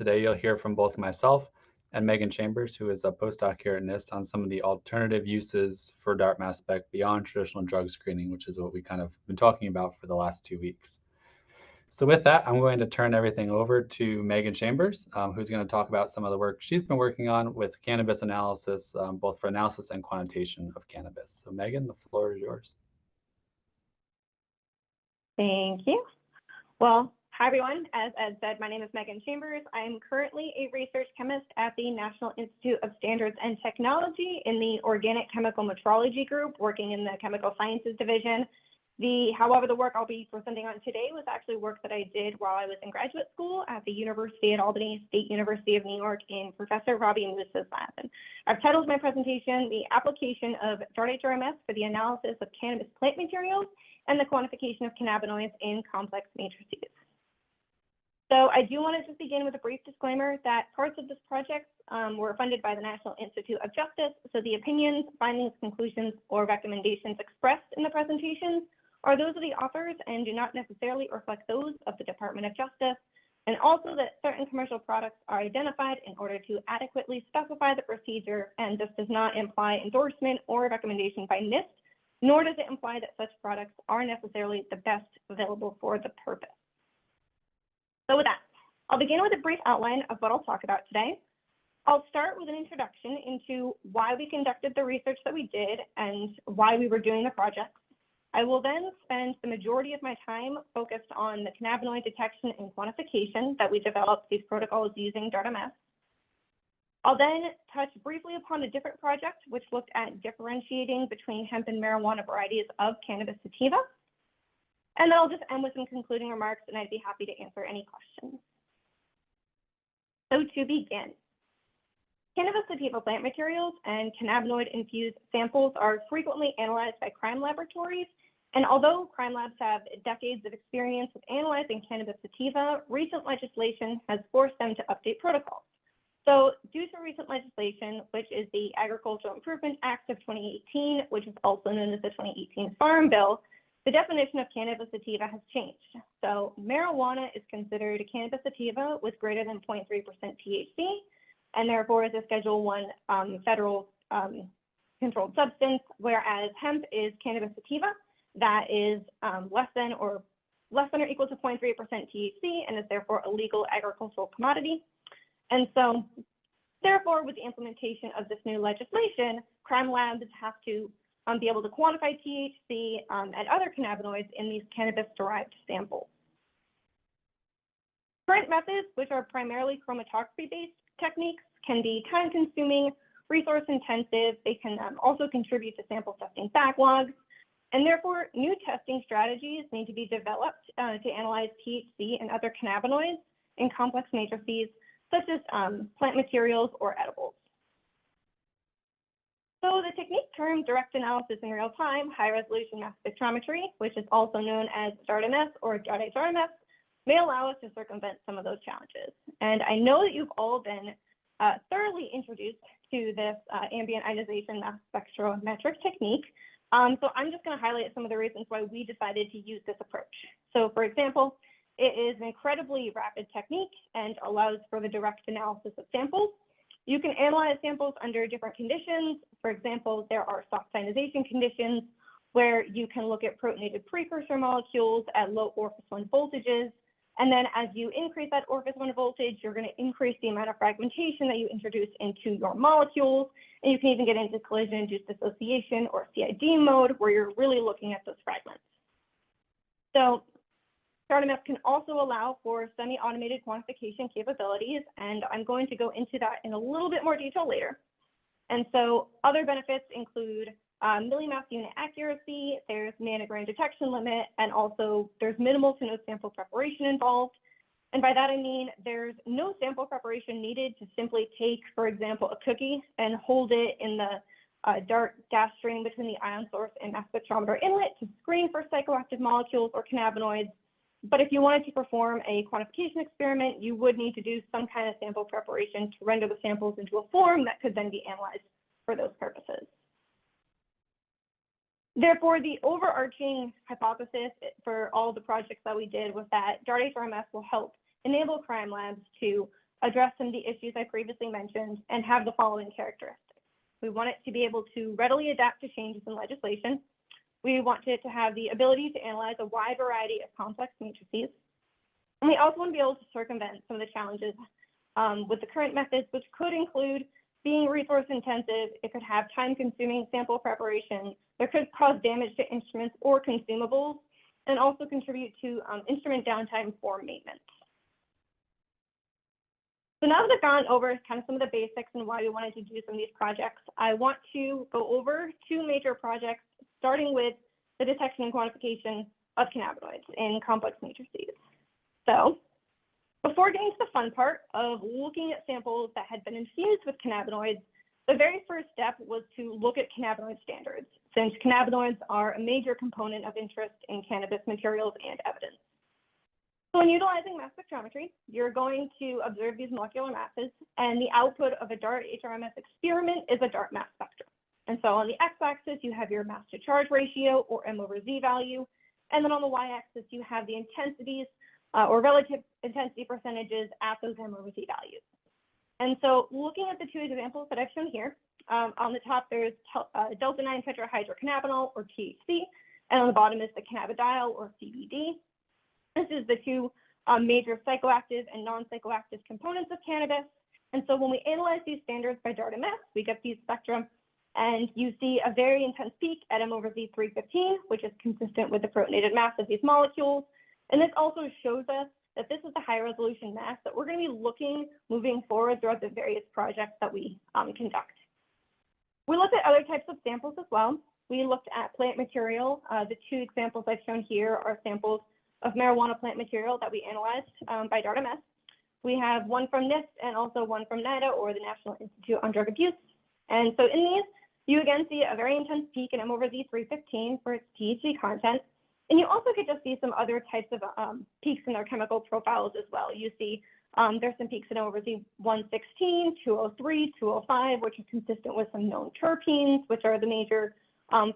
today you'll hear from both myself and Megan Chambers, who is a postdoc here at NIST, on some of the alternative uses for DART mass spec beyond traditional drug screening, which is what we kind of been talking about for the last 2 weeks. So with that, I'm going to turn everything over to Megan Chambers, who's going to talk about some of the work she's been working on with cannabis analysis, both for analysis and quantitation of cannabis. So Megan, the floor is yours. Thank you. Well, hi everyone. As Ed said, my name is Megan Chambers. I am currently a research chemist at the National Institute of Standards and Technology in the Organic Chemical Metrology group, working in the Chemical Sciences Division. However, the work I'll be presenting on today was actually work that I did while I was in graduate school at the University at Albany, State University of New York, in Professor Robbie Moose's lab. And I've titled my presentation, The Application of DART-HRMS for the Analysis of Cannabis Plant Materials and the Quantification of Cannabinoids in Complex Matrices. So I do want to just begin with a brief disclaimer that parts of this project were funded by the National Institute of Justice, so the opinions, findings, conclusions, or recommendations expressed in the presentations are those of the authors and do not necessarily reflect those of the Department of Justice, and also that certain commercial products are identified in order to adequately specify the procedure, and this does not imply endorsement or recommendation by NIST, nor does it imply that such products are necessarily the best available for the purpose. So with that, I'll begin with a brief outline of what I'll talk about today. I'll start with an introduction into why we conducted the research that we did and why we were doing the project. I will then spend the majority of my time focused on the cannabinoid detection and quantification that we developed these protocols using DART-MS. I'll then touch briefly upon a different project which looked at differentiating between hemp and marijuana varieties of cannabis sativa. And then I'll just end with some concluding remarks, and I'd be happy to answer any questions. So to begin, cannabis sativa plant materials and cannabinoid-infused samples are frequently analyzed by crime laboratories. And although crime labs have decades of experience with analyzing cannabis sativa, recent legislation has forced them to update protocols. So due to recent legislation, which is the Agricultural Improvement Act of 2018, which is also known as the 2018 Farm Bill, the definition of cannabis sativa has changed. So marijuana is considered a cannabis sativa with greater than 0.3% THC, and therefore is a Schedule I federal controlled substance, whereas hemp is cannabis sativa that is less than or equal to 0.3% THC and is therefore a legal agricultural commodity. And so therefore, with the implementation of this new legislation, crime labs have to be able to quantify THC and other cannabinoids in these cannabis-derived samples. Current methods, which are primarily chromatography-based techniques, can be time-consuming, resource-intensive. They can also contribute to sample testing backlogs, and therefore, new testing strategies need to be developed to analyze THC and other cannabinoids in complex matrices, such as plant materials or edibles. So the technique termed direct analysis in real time, high-resolution mass spectrometry, which is also known as DART-MS or DART-HRMS, may allow us to circumvent some of those challenges. And I know that you've all been thoroughly introduced to this ambient ionization mass spectrometric technique. So I'm just going to highlight some of the reasons why we decided to use this approach. So for example, it is an incredibly rapid technique and allows for the direct analysis of samples. You can analyze samples under different conditions. For example, there are soft ionization conditions where you can look at protonated precursor molecules at low orifice 1 voltages. And then as you increase that orifice 1 voltage, you're going to increase the amount of fragmentation that you introduce into your molecules. And you can even get into collision-induced dissociation or CID mode, where you're really looking at those fragments. So DART-MS can also allow for semi-automated quantification capabilities, and I'm going to go into that in a little bit more detail later. And so other benefits include millimass unit accuracy, there's nanogram detection limit, and also there's minimal to no sample preparation involved. And by that I mean there's no sample preparation needed to simply take, for example, a cookie and hold it in the DART gas stream between the ion source and mass spectrometer inlet to screen for psychoactive molecules or cannabinoids. But if you wanted to perform a quantification experiment, you would need to do some kind of sample preparation to render the samples into a form that could then be analyzed for those purposes. Therefore, the overarching hypothesis for all the projects that we did was that DART-HRMS will help enable crime labs to address some of the issues I previously mentioned, and have the following characteristics. We want it to be able to readily adapt to changes in legislation. We want it to have the ability to analyze a wide variety of complex matrices. And we also want to be able to circumvent some of the challenges with the current methods, which could include being resource intensive. It could have time consuming sample preparation. There could cause damage to instruments or consumables, and also contribute to instrument downtime for maintenance. So now that I've gone over kind of some of the basics and why we wanted to do some of these projects, I want to go over two major projects, starting with the detection and quantification of cannabinoids in complex matrices. So before getting to the fun part of looking at samples that had been infused with cannabinoids, the very first step was to look at cannabinoid standards, since cannabinoids are a major component of interest in cannabis materials and evidence. So when utilizing mass spectrometry, you're going to observe these molecular masses, and the output of a DART HRMS experiment is a DART mass spectrum. And so on the x-axis, you have your mass to charge ratio, or M/Z value, and then on the y-axis, you have the intensities or relative intensity percentages at those M/Z values. And so looking at the two examples that I've shown here, on the top, there's delta-9 tetrahydrocannabinol, or THC, and on the bottom is the cannabidiol, or CBD. This is the two major psychoactive and non-psychoactive components of cannabis. And so when we analyze these standards by DART-MS, we get these spectrum, and you see a very intense peak at M/Z 315, which is consistent with the protonated mass of these molecules. And this also shows us that this is the high resolution mass that we're going to be looking moving forward throughout the various projects that we conduct. We looked at other types of samples as well. We looked at plant material. The two examples I've shown here are samples of marijuana plant material that we analyzed by DART-MS. We have one from NIST and also one from NIDA, or the National Institute on Drug Abuse. And so in these, you again see a very intense peak in M/Z 315 for its THC content. And you also could just see some other types of peaks in their chemical profiles as well. You see there's some peaks in M/Z 116, 203, 205, which are consistent with some known terpenes, which are the major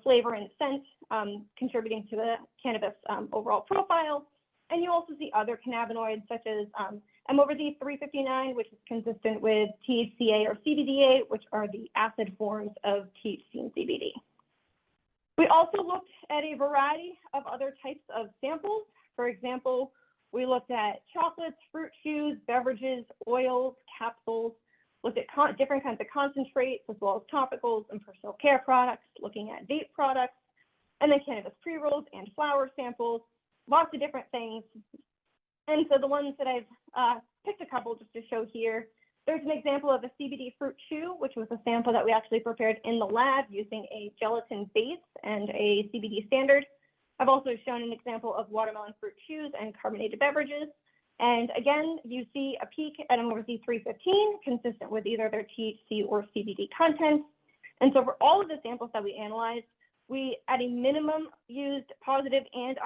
flavor and scent contributing to the cannabis overall profile. And you also see other cannabinoids such as M/Z 359, which is consistent with THCA or CBDA, which are the acid forms of THC and CBD. We also looked at a variety of other types of samples. For example, we looked at chocolates, fruit chews, beverages, oils, capsules, looked at different kinds of concentrates, as well as topicals and personal care products, looking at vape products, and then cannabis pre-rolls and flower samples, lots of different things. And so the ones that I've picked a couple just to show here, there's an example of a CBD fruit chew, which was a sample that we actually prepared in the lab using a gelatin base and a CBD standard. I've also shown an example of watermelon fruit chews and carbonated beverages. And again, you see a peak at M/Z 315, consistent with either their THC or CBD content. And so for all of the samples that we analyzed, we, at a minimum, used positive and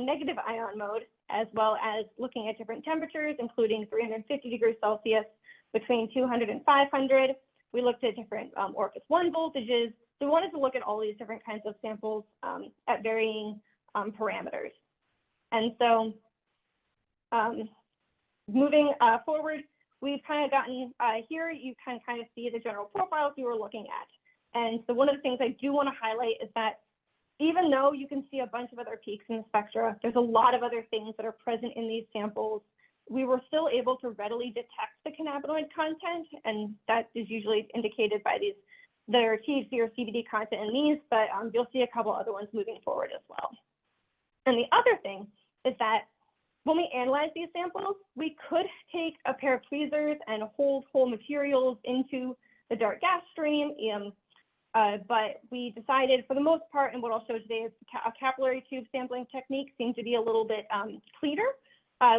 negative ion mode, as well as looking at different temperatures, including 350 degrees Celsius between 200 and 500. We looked at different Orcus 1 voltages. So we wanted to look at all these different kinds of samples at varying parameters. And so moving forward, we've kind of gotten here, you can kind of see the general profiles we were looking at. And so one of the things I do want to highlight is that even though you can see a bunch of other peaks in the spectra, there's a lot of other things that are present in these samples. We were still able to readily detect the cannabinoid content, and that is usually indicated by their THC or CBD content in these, but you'll see a couple other ones moving forward as well. And the other thing is that when we analyze these samples, we could take a pair of tweezers and hold whole materials into the DART gas stream, but we decided for the most part, and what I'll show today is a capillary tube sampling technique seemed to be a little bit cleaner.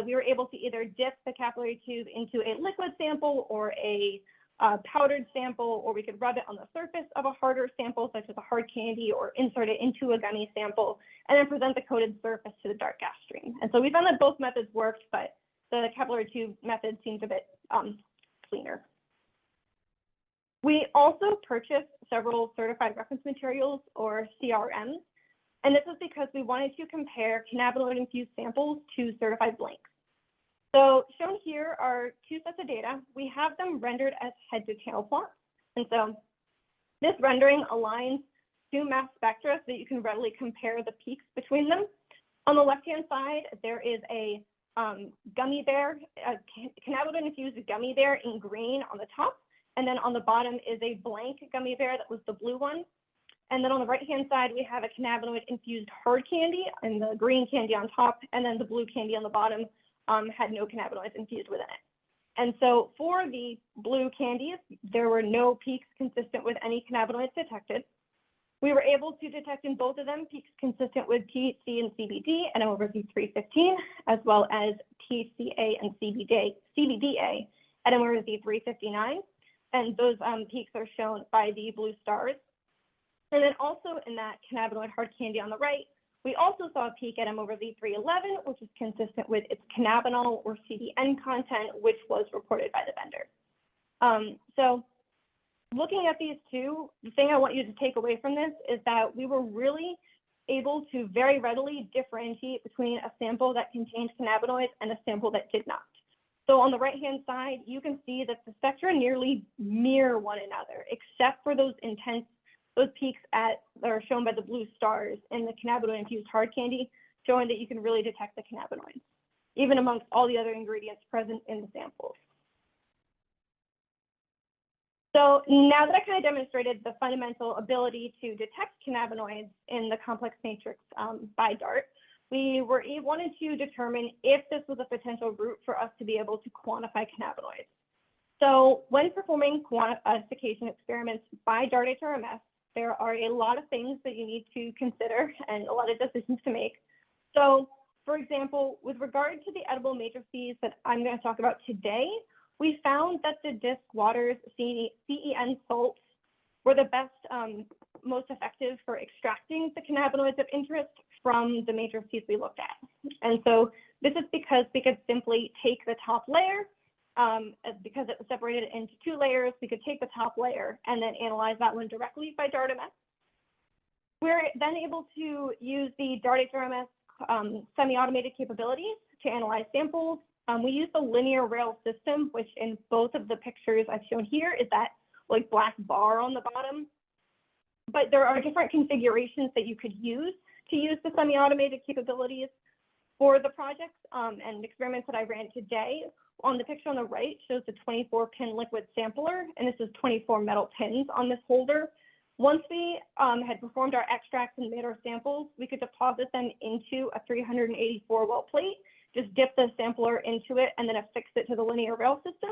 We were able to either dip the capillary tube into a liquid sample or a powdered sample, or we could rub it on the surface of a harder sample, such as a hard candy, or insert it into a gummy sample, and then present the coated surface to the DART gas stream. And so we found that both methods worked, but the capillary tube method seems a bit cleaner. We also purchased several certified reference materials, or CRMs, and this is because we wanted to compare cannabinoid-infused samples to certified blanks. So shown here are two sets of data. We have them rendered as head-to-tail plots. And so this rendering aligns two mass spectra so that you can readily compare the peaks between them. On the left-hand side, there is a gummy bear, a cannabinoid-infused gummy bear in green on the top. And then on the bottom is a blank gummy bear that was the blue one. And then on the right-hand side, we have a cannabinoid-infused hard candy and the green candy on top, and then the blue candy on the bottom had no cannabinoids infused within it. And so for the blue candies, there were no peaks consistent with any cannabinoids detected. We were able to detect in both of them peaks consistent with THC and CBD and over Z315, as well as THCA and CBDA at over Z359. And those peaks are shown by the blue stars. And then also in that cannabinoid hard candy on the right, we also saw a peak at M over Z311, which is consistent with its cannabinol or CBN content, which was reported by the vendor. So looking at these two, the thing I want you to take away from this is that we were really able to very readily differentiate between a sample that contained cannabinoids and a sample that did not. So on the right-hand side, you can see that the spectra nearly mirror one another, except for those peaks that are shown by the blue stars in the cannabinoid-infused hard candy, showing that you can really detect the cannabinoids, even amongst all the other ingredients present in the samples. So now that I kind of demonstrated the fundamental ability to detect cannabinoids in the complex matrix by DART, we wanted to determine if this was a potential route for us to be able to quantify cannabinoids. So when performing quantification experiments by DART HRMS, there are a lot of things that you need to consider and a lot of decisions to make. So for example, with regard to the edible matrices that I'm going to talk about today, we found that the disc waters CEN salts were the best, most effective for extracting the cannabinoids of interest from the matrices we looked at. And so this is because we could simply take the top layer, because it was separated into two layers, we could take the top layer and then analyze that one directly by DART-MS. We're then able to use the DART HRMS semi-automated capabilities to analyze samples. We use the linear rail system, which in both of the pictures I've shown here is that like black bar on the bottom. But there are different configurations that you could use to use the semi-automated capabilities for the projects and experiments that I ran today. On the picture on the right shows the 24-pin liquid sampler, and this is 24 metal pins on this holder. Once we had performed our extracts and made our samples, we could deposit them into a 384 well plate, just dip the sampler into it, and then affix it to the linear rail system,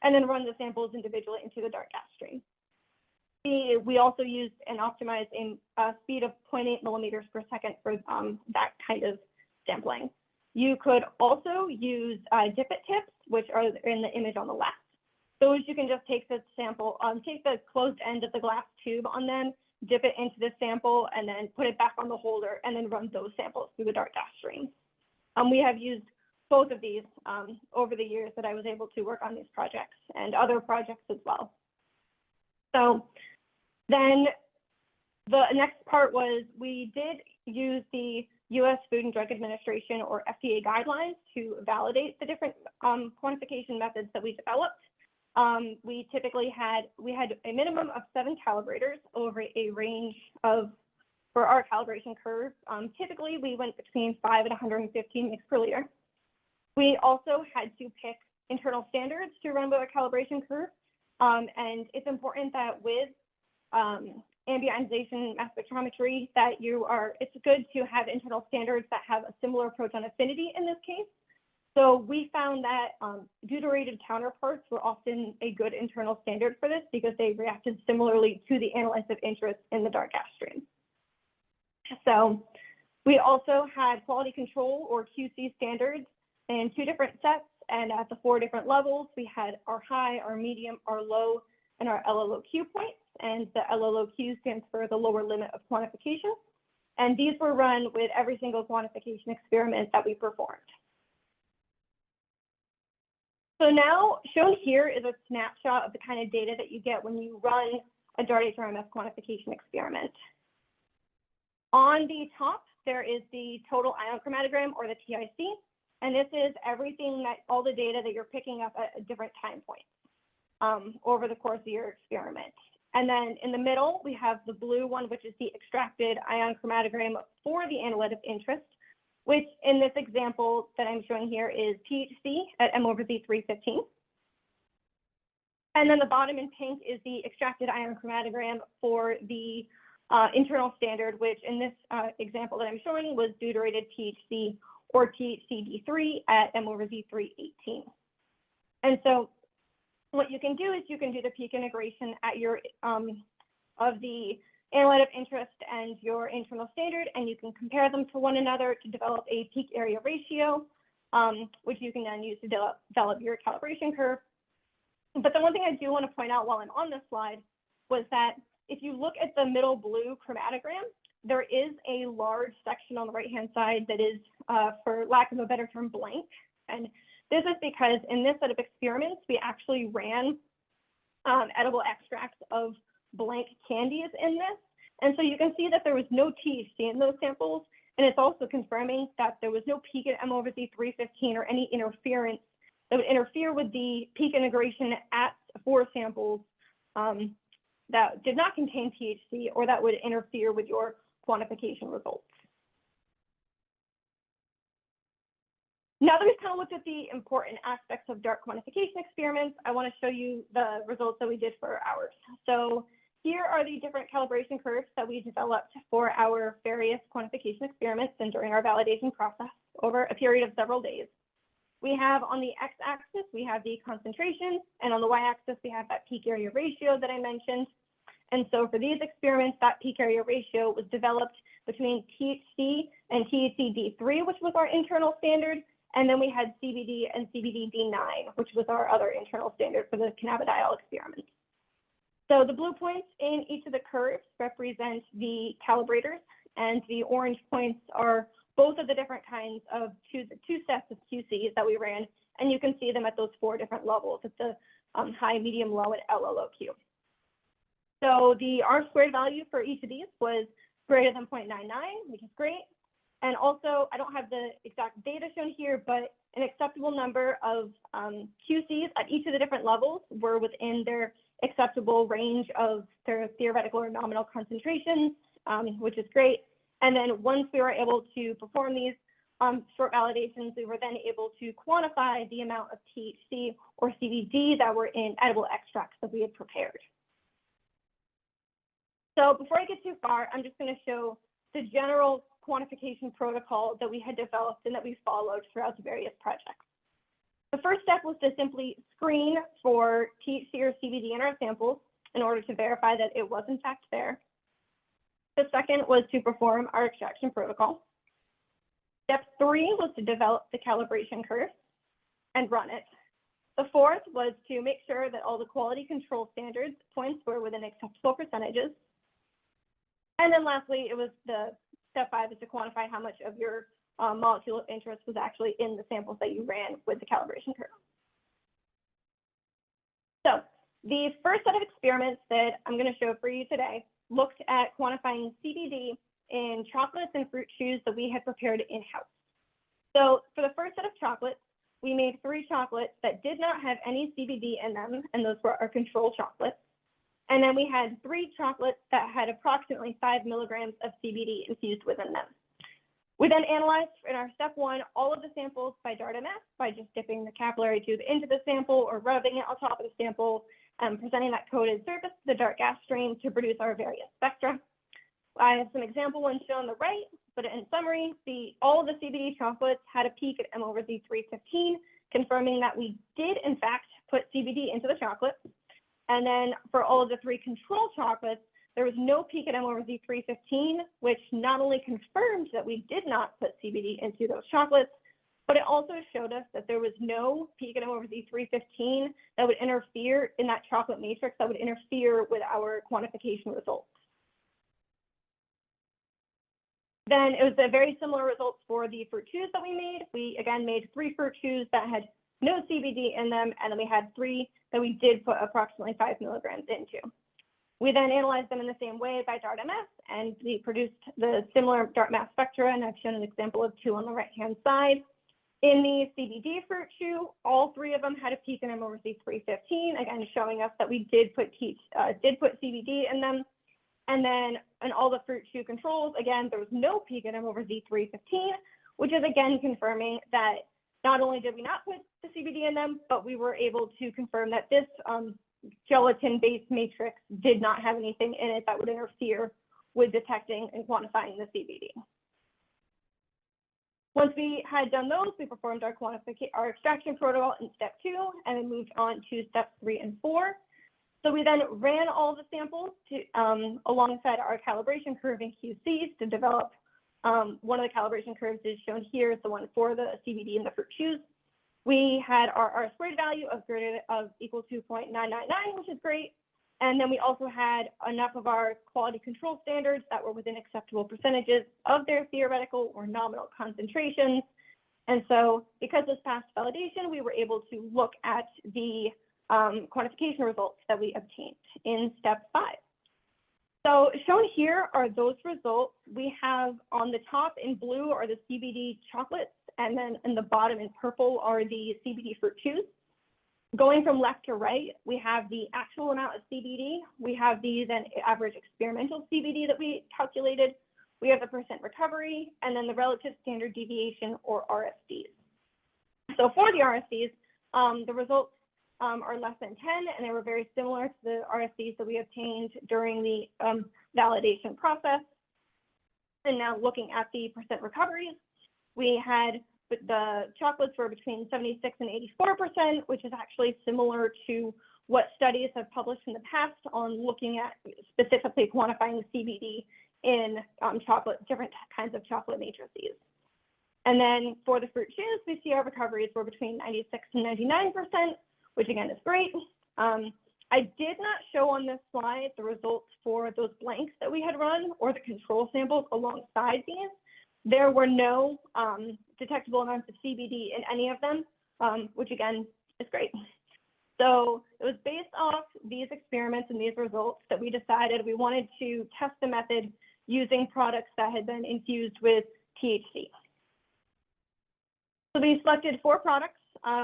and then run the samples individually into the DART gas stream. We also used and optimized a speed of 0.8 millimeters per second for that kind of sampling. You could also use dippet tips, which are in the image on the left. Those you can just take the sample, take the closed end of the glass tube on them, dip it into the sample, and then put it back on the holder, and then run those samples through the DART gas stream. We have used both of these over the years that I was able to work on these projects and other projects as well. So then the next part was we did use the U.S. Food and Drug Administration or FDA guidelines to validate the different quantification methods that we developed. We had a minimum of 7 calibrators over a range of, for our calibration curve. Typically, we went between 5 and 115 mg per liter. We also had to pick internal standards to run with our calibration curve. And it's important that with ambient ionization mass spectrometry that it's good to have internal standards that have a similar proton affinity in this case. So we found that deuterated counterparts were often a good internal standard for this because they reacted similarly to the analytes of interest in the DART gas stream. So we also had quality control or QC standards in 2 different sets, and at the 4 different levels, we had our high, our medium, our low, and our LLOQ points. And the LLOQ stands for the lower limit of quantification. And these were run with every single quantification experiment that we performed. So now shown here is a snapshot of the kind of data that you get when you run a DART HRMS quantification experiment. On the top, there is the total ion chromatogram or the TIC. And this is everything all the data that you're picking up at different time points over the course of your experiment. And then in the middle, we have the blue one, which is the extracted ion chromatogram for the analyte of interest, which in this example that I'm showing here is THC at M/Z315. And then the bottom in pink is the extracted ion chromatogram for the internal standard, which in this example that I'm showing was deuterated THC or THCD3 at M/Z318. And so what you can do is you can do the peak integration at your of the analyte of interest and your internal standard, and you can compare them to one another to develop a peak area ratio, which you can then use to develop your calibration curve. But the one thing I do want to point out while I'm on this slide was that if you look at the middle blue chromatogram, there is a large section on the right-hand side that is, for lack of a better term, blank. And this is because in this set of experiments, we actually ran edible extracts of blank candies in this. And so you can see that there was no THC in those samples. And it's also confirming that there was no peak at M/Z315 or any interference that would interfere with the peak integration at 4 samples that did not contain THC or that would interfere with your quantification results. Now that we've kind of looked at the important aspects of DART quantification experiments, I want to show you the results that we did for ours. So here are the different calibration curves that we developed for our various quantification experiments and during our validation process over a period of several days. We have on the x-axis, we have the concentration, and on the y-axis, we have that peak area ratio that I mentioned. And so for these experiments, that peak area ratio was developed between THC and THCD3, which was our internal standard. And then we had CBD and CBD-D9, which was our other internal standard for the cannabidiol experiment. So the blue points in each of the curves represent the calibrators, and the orange points are both of the different kinds of two sets of QCs that we ran. And you can see them at those 4 different levels at the high, medium, low, and LLOQ. So the R-squared value for each of these was greater than 0.99, which is great. And also, I don't have the exact data shown here, but an acceptable number of QCs at each of the different levels were within their acceptable range of their theoretical or nominal concentrations, which is great. And then once we were able to perform these short validations, we were then able to quantify the amount of THC or CBD that were in edible extracts that we had prepared. So before I get too far, I'm just going to show the general quantification protocol that we had developed and that we followed throughout the various projects. The first step was to simply screen for THC or CBD in our samples in order to verify that it was in fact there. The second was to perform our extraction protocol. Step 3 was to develop the calibration curve and run it. The fourth was to make sure that all the quality control standards points were within acceptable percentages. And then lastly, it was the step 5 is to quantify how much of your molecule of interest was actually in the samples that you ran with the calibration curve. So the first set of experiments that I'm going to show for you today looked at quantifying CBD in chocolates and fruit chews that we had prepared in-house. So for the first set of chocolates, we made 3 chocolates that did not have any CBD in them, and those were our control chocolates. And then we had 3 chocolates that had approximately 5 milligrams of CBD infused within them. We then analyzed in our step 1 all of the samples by DART-MS by just dipping the capillary tube into the sample or rubbing it on top of the sample, presenting that coated surface to the DART gas stream to produce our various spectra. I have some example ones shown on the right, but in summary, all of the CBD chocolates had a peak at M/Z315, confirming that we did in fact put CBD into the chocolate. And then for all of the 3 control chocolates, there was no peak at M/Z315, which not only confirmed that we did not put CBD into those chocolates, but it also showed us that there was no peak at M/Z315 that would interfere in that chocolate matrix that would interfere with our quantification results. Then it was a very similar results for the fruit chews that we made. We again made 3 fruit chews that had no CBD in them, and then we had 3 that we did put approximately 5 milligrams into. We then analyzed them in the same way by DART-MS, and we produced the similar DART mass spectra, and I've shown an example of 2 on the right-hand side. In the CBD fruit chew, all three of them had a peak in them over Z315, again, showing us that we did put CBD in them. And then in all the fruit chew controls, again, there was no peak in them over Z315, which is again confirming that not only did we not put the CBD in them, but we were able to confirm that this gelatin-based matrix did not have anything in it that would interfere with detecting and quantifying the CBD. Once we had done those, we performed our extraction protocol in step 2 and then moved on to steps 3 and 4. So we then ran all the samples alongside our calibration curve in QCs to develop one of the calibration curves is shown here. It's the one for the CBD and the fruit chews. We had our R-squared value of equal to 0.999, which is great. And then we also had enough of our quality control standards that were within acceptable percentages of their theoretical or nominal concentrations. And so because this passed validation, we were able to look at the quantification results that we obtained in step 5. So shown here are those results. We have on the top in blue are the CBD chocolates, and then in the bottom in purple are the CBD fruit chews. Going from left to right, we have the actual amount of CBD. We have the then average experimental CBD that we calculated. We have the percent recovery, and then the relative standard deviation, or RSDs. So for the RSDs, the results are less than 10, and they were very similar to the RSDs that we obtained during the validation process. And now looking at the percent recoveries, we had the chocolates were between 76 and 84%, which is actually similar to what studies have published in the past on looking at specifically quantifying CBD in different kinds of chocolate matrices. And then for the fruit chews, we see our recoveries were between 96 and 99%, which again is great. I did not show on this slide the results for those blanks that we had run or the control samples alongside these. There were no detectable amounts of CBD in any of them, which again is great. So it was based off these experiments and these results that we decided we wanted to test the method using products that had been infused with THC. So we selected 4 products.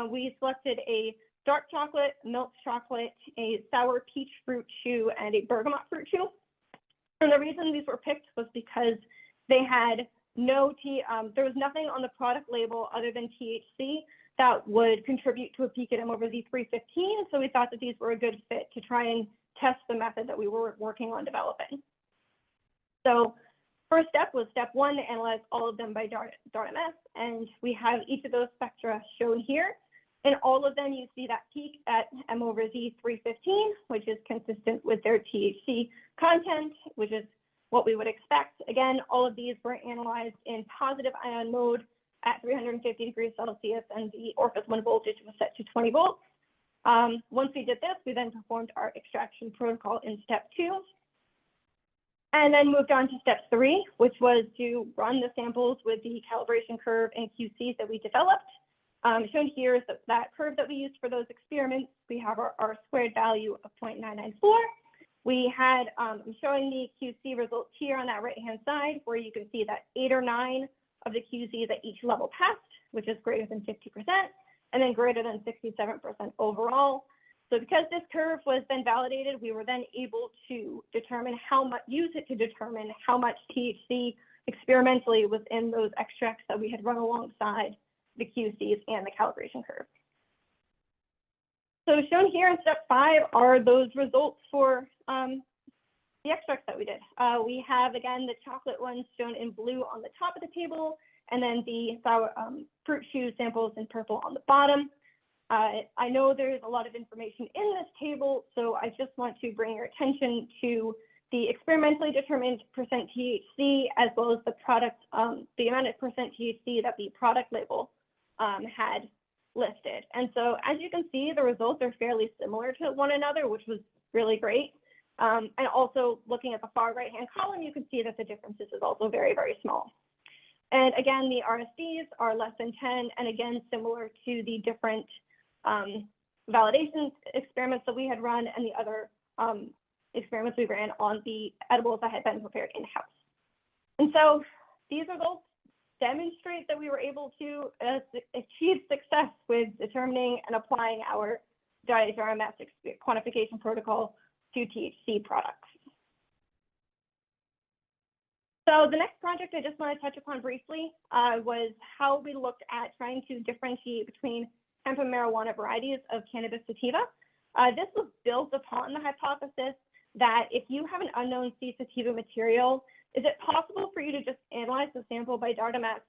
We selected a dark chocolate, milk chocolate, a sour peach fruit chew, and a bergamot fruit chew. And the reason these were picked was because they had there was nothing on the product label other than THC that would contribute to a peak at over Z315. So we thought that these were a good fit to try and test the method that we were working on developing. So first step was step 1, to analyze all of them by DART-MS, and we have each of those spectra shown here. In all of them, you see that peak at M over Z315, which is consistent with their THC content, which is what we would expect. Again, all of these were analyzed in positive ion mode at 350 degrees Celsius, and the Orphis 1 voltage was set to 20 volts. Once we did this, we then performed our extraction protocol in step 2, and then moved on to step 3, which was to run the samples with the calibration curve and QCs that we developed. Shown here is that curve that we used for those experiments. We have our R-squared value of 0.994. We had, I'm showing the QC results here on that right-hand side, where you can see that 8 or 9 of the QCs at each level passed, which is greater than 50%, and then greater than 67% overall. So because this curve was then validated, we were then able to determine use it to determine how much THC experimentally was in those extracts that we had run alongside the QCs and the calibration curve. So shown here in step 5 are those results for the extracts that we did. We have, again, the chocolate ones shown in blue on the top of the table, and then the sour fruit chew samples in purple on the bottom. I know there's a lot of information in this table, so I just want to bring your attention to the experimentally determined percent THC, as well as the product, the amount of percent THC that the product label had listed. And so as you can see, the results are fairly similar to one another, which was really great. And also looking at the far right-hand column, you can see that the differences is also very, very small. And again, the RSDs are less than 10, and again, similar to the different validation experiments that we had run and the other experiments we ran on the edibles that had been prepared in-house. And so these results demonstrate that we were able to achieve success with determining and applying our dietary mass quantification protocol to THC products. So the next project I just want to touch upon briefly was how we looked at trying to differentiate between hemp and marijuana varieties of cannabis sativa. This was built upon the hypothesis that if you have an unknown C sativa material, is it possible for you to just analyze the sample by DARTA-mass,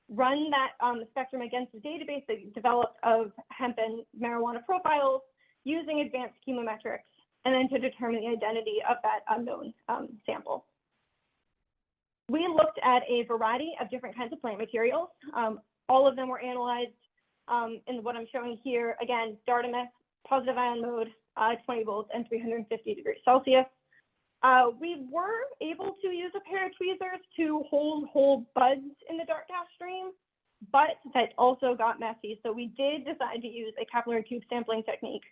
run that spectrum against the database that you developed of hemp and marijuana profiles using advanced chemometrics, and then to determine the identity of that unknown sample? We looked at a variety of different kinds of plant materials. All of them were analyzed in what I'm showing here. Again, DARTA-mass, positive ion mode, 20 volts and 350 degrees Celsius. We were able to use a pair of tweezers to hold whole buds in the dark gas stream, but that also got messy. So we did decide to use a capillary tube sampling technique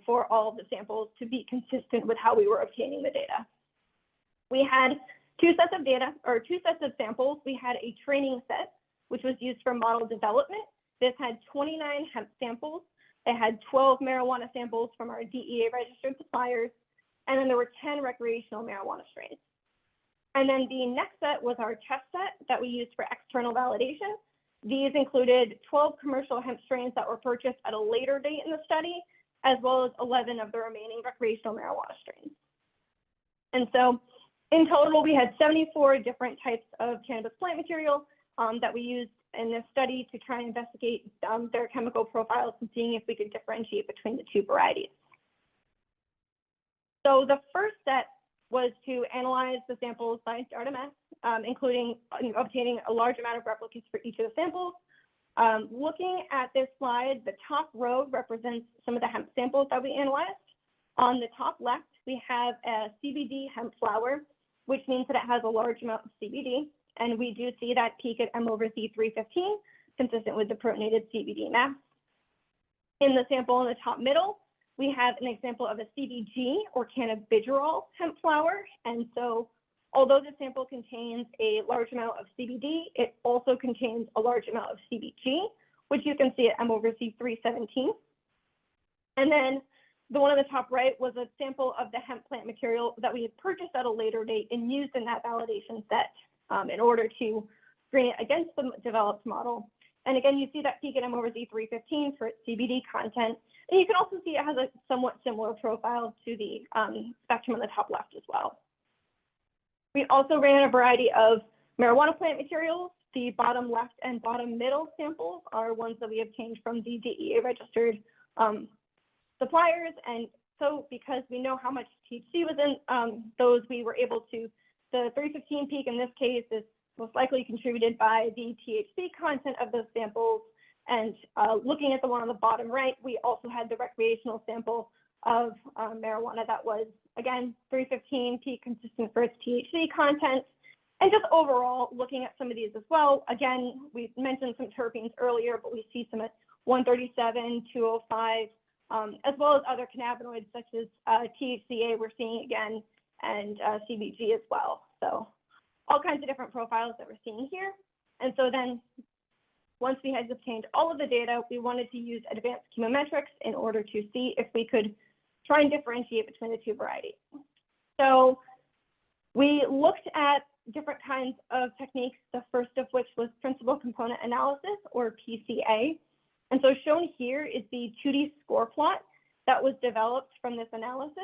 for all of the samples to be consistent with how we were obtaining the data. We had two sets of data, or two sets of samples. We had a training set, which was used for model development. This had 29 hemp samples. It had 12 marijuana samples from our DEA registered suppliers, and then there were 10 recreational marijuana strains. And then the next set was our test set that we used for external validation. These included 12 commercial hemp strains that were purchased at a later date in the study, as well as 11 of the remaining recreational marijuana strains. And so in total, we had 74 different types of cannabis plant material that we used in this study to try and investigate their chemical profiles and seeing if we could differentiate between the two varieties. So the first set was to analyze the samples by DARTA-mass, including obtaining a large amount of replicas for each of the samples. Looking at this slide, the top row represents some of the hemp samples that we analyzed. On the top left, we have a CBD hemp flower, which means that it has a large amount of CBD, and we do see that peak at M/C315, consistent with the protonated CBD mass. In the sample in the top middle, we have an example of a CBG or cannabigerol hemp flower, and so although the sample contains a large amount of CBD, it also contains a large amount of CBG, which you can see at M/C317. And then the one on the top right was a sample of the hemp plant material that we had purchased at a later date and used in that validation set in order to screen it against the developed model. And again, you see that peak at M/C315 for its CBD content. And you can also see it has a somewhat similar profile to the spectrum on the top left as well. We also ran a variety of marijuana plant materials. The bottom left and bottom middle samples are ones that we obtained from the DEA registered suppliers. And so because we know how much THC was in those, we were able to, the 315 peak in this case is most likely contributed by the THC content of those samples. And looking at the one on the bottom right, we also had the recreational sample of marijuana that was, again, 315 peak consistent for its THC content. And just overall, looking at some of these as well, again, we mentioned some terpenes earlier, but we see some at 137, 205, as well as other cannabinoids such as THCA we're seeing again, and CBG as well. So all kinds of different profiles that we're seeing here. And so then once we had obtained all of the data, we wanted to use advanced chemometrics in order to see if we could try and differentiate between the two varieties. So we looked at different kinds of techniques, the first of which was principal component analysis, or PCA. And so shown here is the 2D score plot that was developed from this analysis.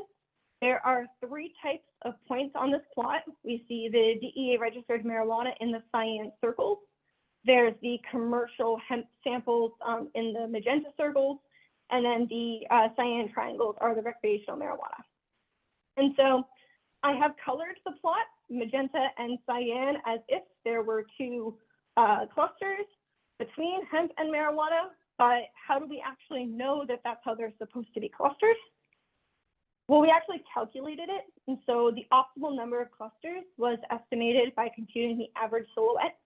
There are three types of points on this plot. We see the DEA registered marijuana in the cyan circles. There's the commercial hemp samples in the magenta circles, and then the cyan triangles are the recreational marijuana. And so I have colored the plot, magenta and cyan, as if there were two clusters between hemp and marijuana, but how do we actually know that that's how they're supposed to be clustered? Well, we actually calculated it, and so the optimal number of clusters was estimated by computing the average silhouette.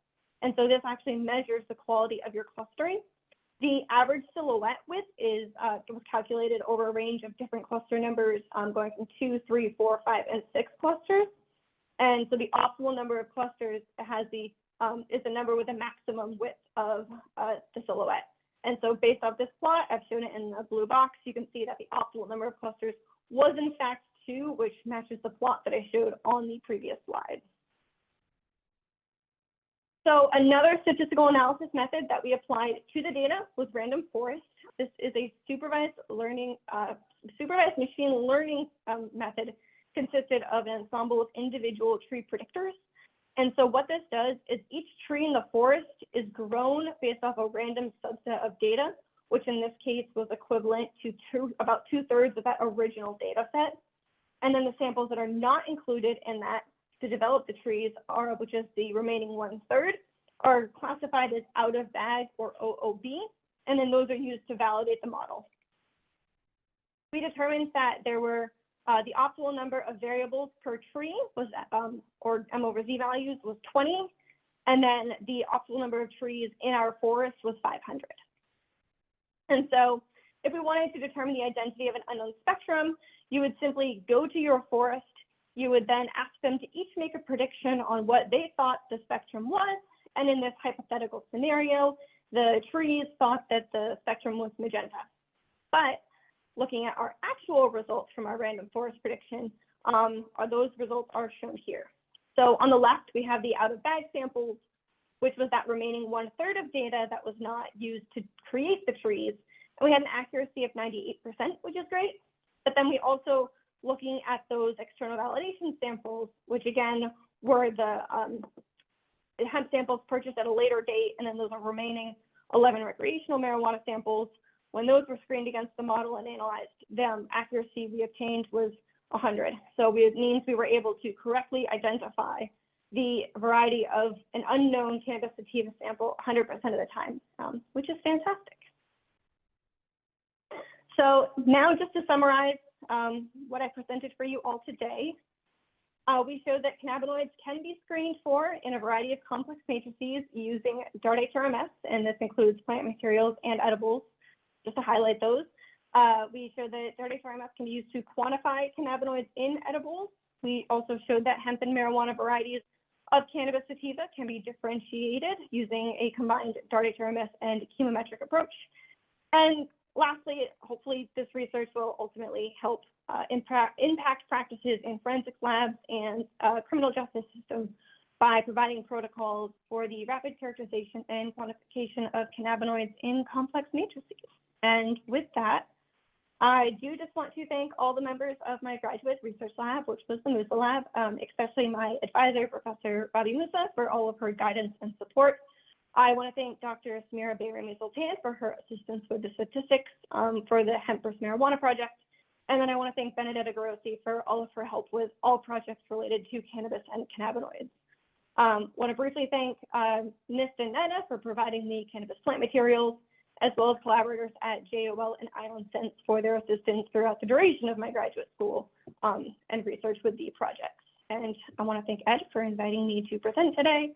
And so this actually measures the quality of your clustering. The average silhouette width was calculated over a range of different cluster numbers, going from 2, 3, 4, 5, and 6 clusters. And so the optimal number of clusters has the is the number with the maximum width of the silhouette. And so based off this plot, I've shown it in the blue box, you can see that the optimal number of clusters was in fact 2, which matches the plot that I showed on the previous slide. So another statistical analysis method that we applied to the data was random forest. This is a supervised machine learning method consisted of an ensemble of individual tree predictors. And so what this does is each tree in the forest is grown based off a random subset of data, which in this case was equivalent to about 2/3 of that original data set. And then the samples that are not included in that to develop the trees are, which is the remaining 1/3, are classified as out of bag or OOB, and then those are used to validate the model. We determined that there were the optimal number of variables per tree was, or M over Z values was 20, and then the optimal number of trees in our forest was 500. And so if we wanted to determine the identity of an unknown spectrum, you would simply go to your forest. You would then ask them to each make a prediction on what they thought the spectrum was. And in this hypothetical scenario, the trees thought that the spectrum was magenta. But looking at our actual results from our random forest prediction, those results are shown here. So on the left, we have the out of bag samples, which was that remaining 1/3 of data that was not used to create the trees. And we had an accuracy of 98%, which is great. But then we also, looking at those external validation samples, which again were the hemp samples purchased at a later date, and then those are remaining 11 recreational marijuana samples. When those were screened against the model and analyzed, the accuracy we obtained was 100. So it means we were able to correctly identify the variety of an unknown cannabis sativa sample 100% of the time, which is fantastic. So now just to summarize what I presented for you all today, we showed that cannabinoids can be screened for in a variety of complex matrices using DART-HRMS, and this includes plant materials and edibles. Just to highlight those, we showed that DART-HRMS can be used to quantify cannabinoids in edibles. We also showed that hemp and marijuana varieties of cannabis sativa can be differentiated using a combined DART-HRMS and chemometric approach. And lastly, hopefully this research will ultimately help impact practices in forensics labs and criminal justice systems by providing protocols for the rapid characterization and quantification of cannabinoids in complex matrices. And with that, I do just want to thank all the members of my graduate research lab, which was the Musa lab, especially my advisor, Professor Rabi Musa, for all of her guidance and support. I want to thank Dr. Samira Bayrami-Sultan for her assistance with the statistics for the hemp versus marijuana project. And then I want to thank Benedetta Garossi for all of her help with all projects related to cannabis and cannabinoids. Want to briefly thank NIST and NEDA for providing the cannabis plant materials, as well as collaborators at JOL and Island Sense for their assistance throughout the duration of my graduate school and research with the projects. And I want to thank Ed for inviting me to present today.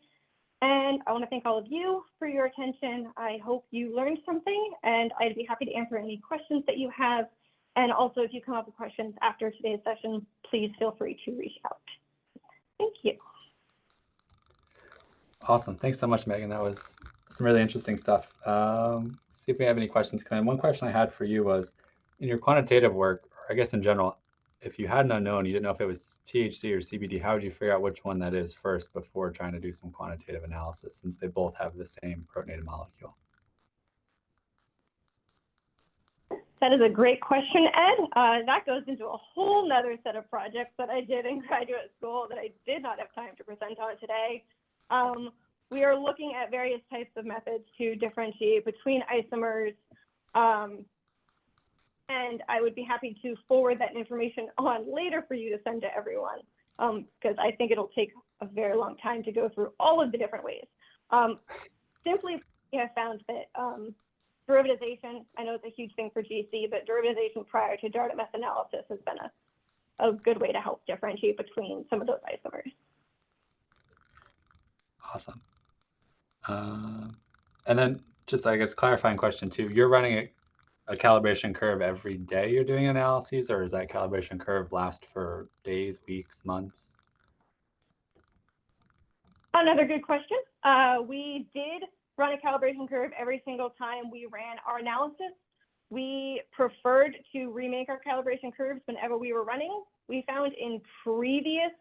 And I want to thank all of you for your attention. I hope you learned something, and I'd be happy to answer any questions that you have. And also, if you come up with questions after today's session, please feel free to reach out. Thank you. Awesome. Thanks so much, Megan. That was some really interesting stuff. See if we have any questions come in. One question I had for you was, in your quantitative work, or I guess in general, if you had an unknown, you didn't know if it was THC or CBD, how would you figure out which one that is first before trying to do some quantitative analysis, since they both have the same protonated molecule? That is a great question, Ed. That goes into a whole nother set of projects that I did in graduate school that I did not have time to present on today. We are looking at various types of methods to differentiate between isomers, and I would be happy to forward that information on later for you to send to everyone, because I think it'll take a very long time to go through all of the different ways. Simply, we have found that derivatization, I know it's a huge thing for GC, but derivatization prior to DART-MS analysis has been a good way to help differentiate between some of those isomers. Awesome. And then just, I guess, clarifying question too, you're running a calibration curve every day you're doing analyses, or does that calibration curve last for days, weeks, months? Another good question. We did run a calibration curve every single time we ran our analysis. We preferred to remake our calibration curves whenever we were running. We found in previous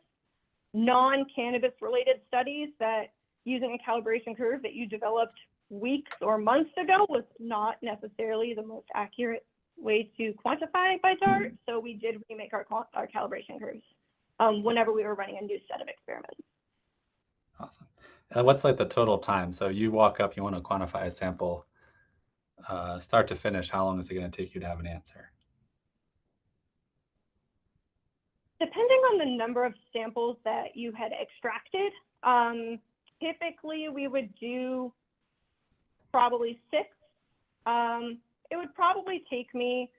non-cannabis related studies that using a calibration curve that you developed weeks or months ago was not necessarily the most accurate way to quantify by DART. So we did remake our calibration curves whenever we were running a new set of experiments. Awesome. And what's like the total time? So you walk up, you want to quantify a sample, start to finish, how long is it going to take you to have an answer? Depending on the number of samples that you had extracted, typically we would do probably 6. It would probably take me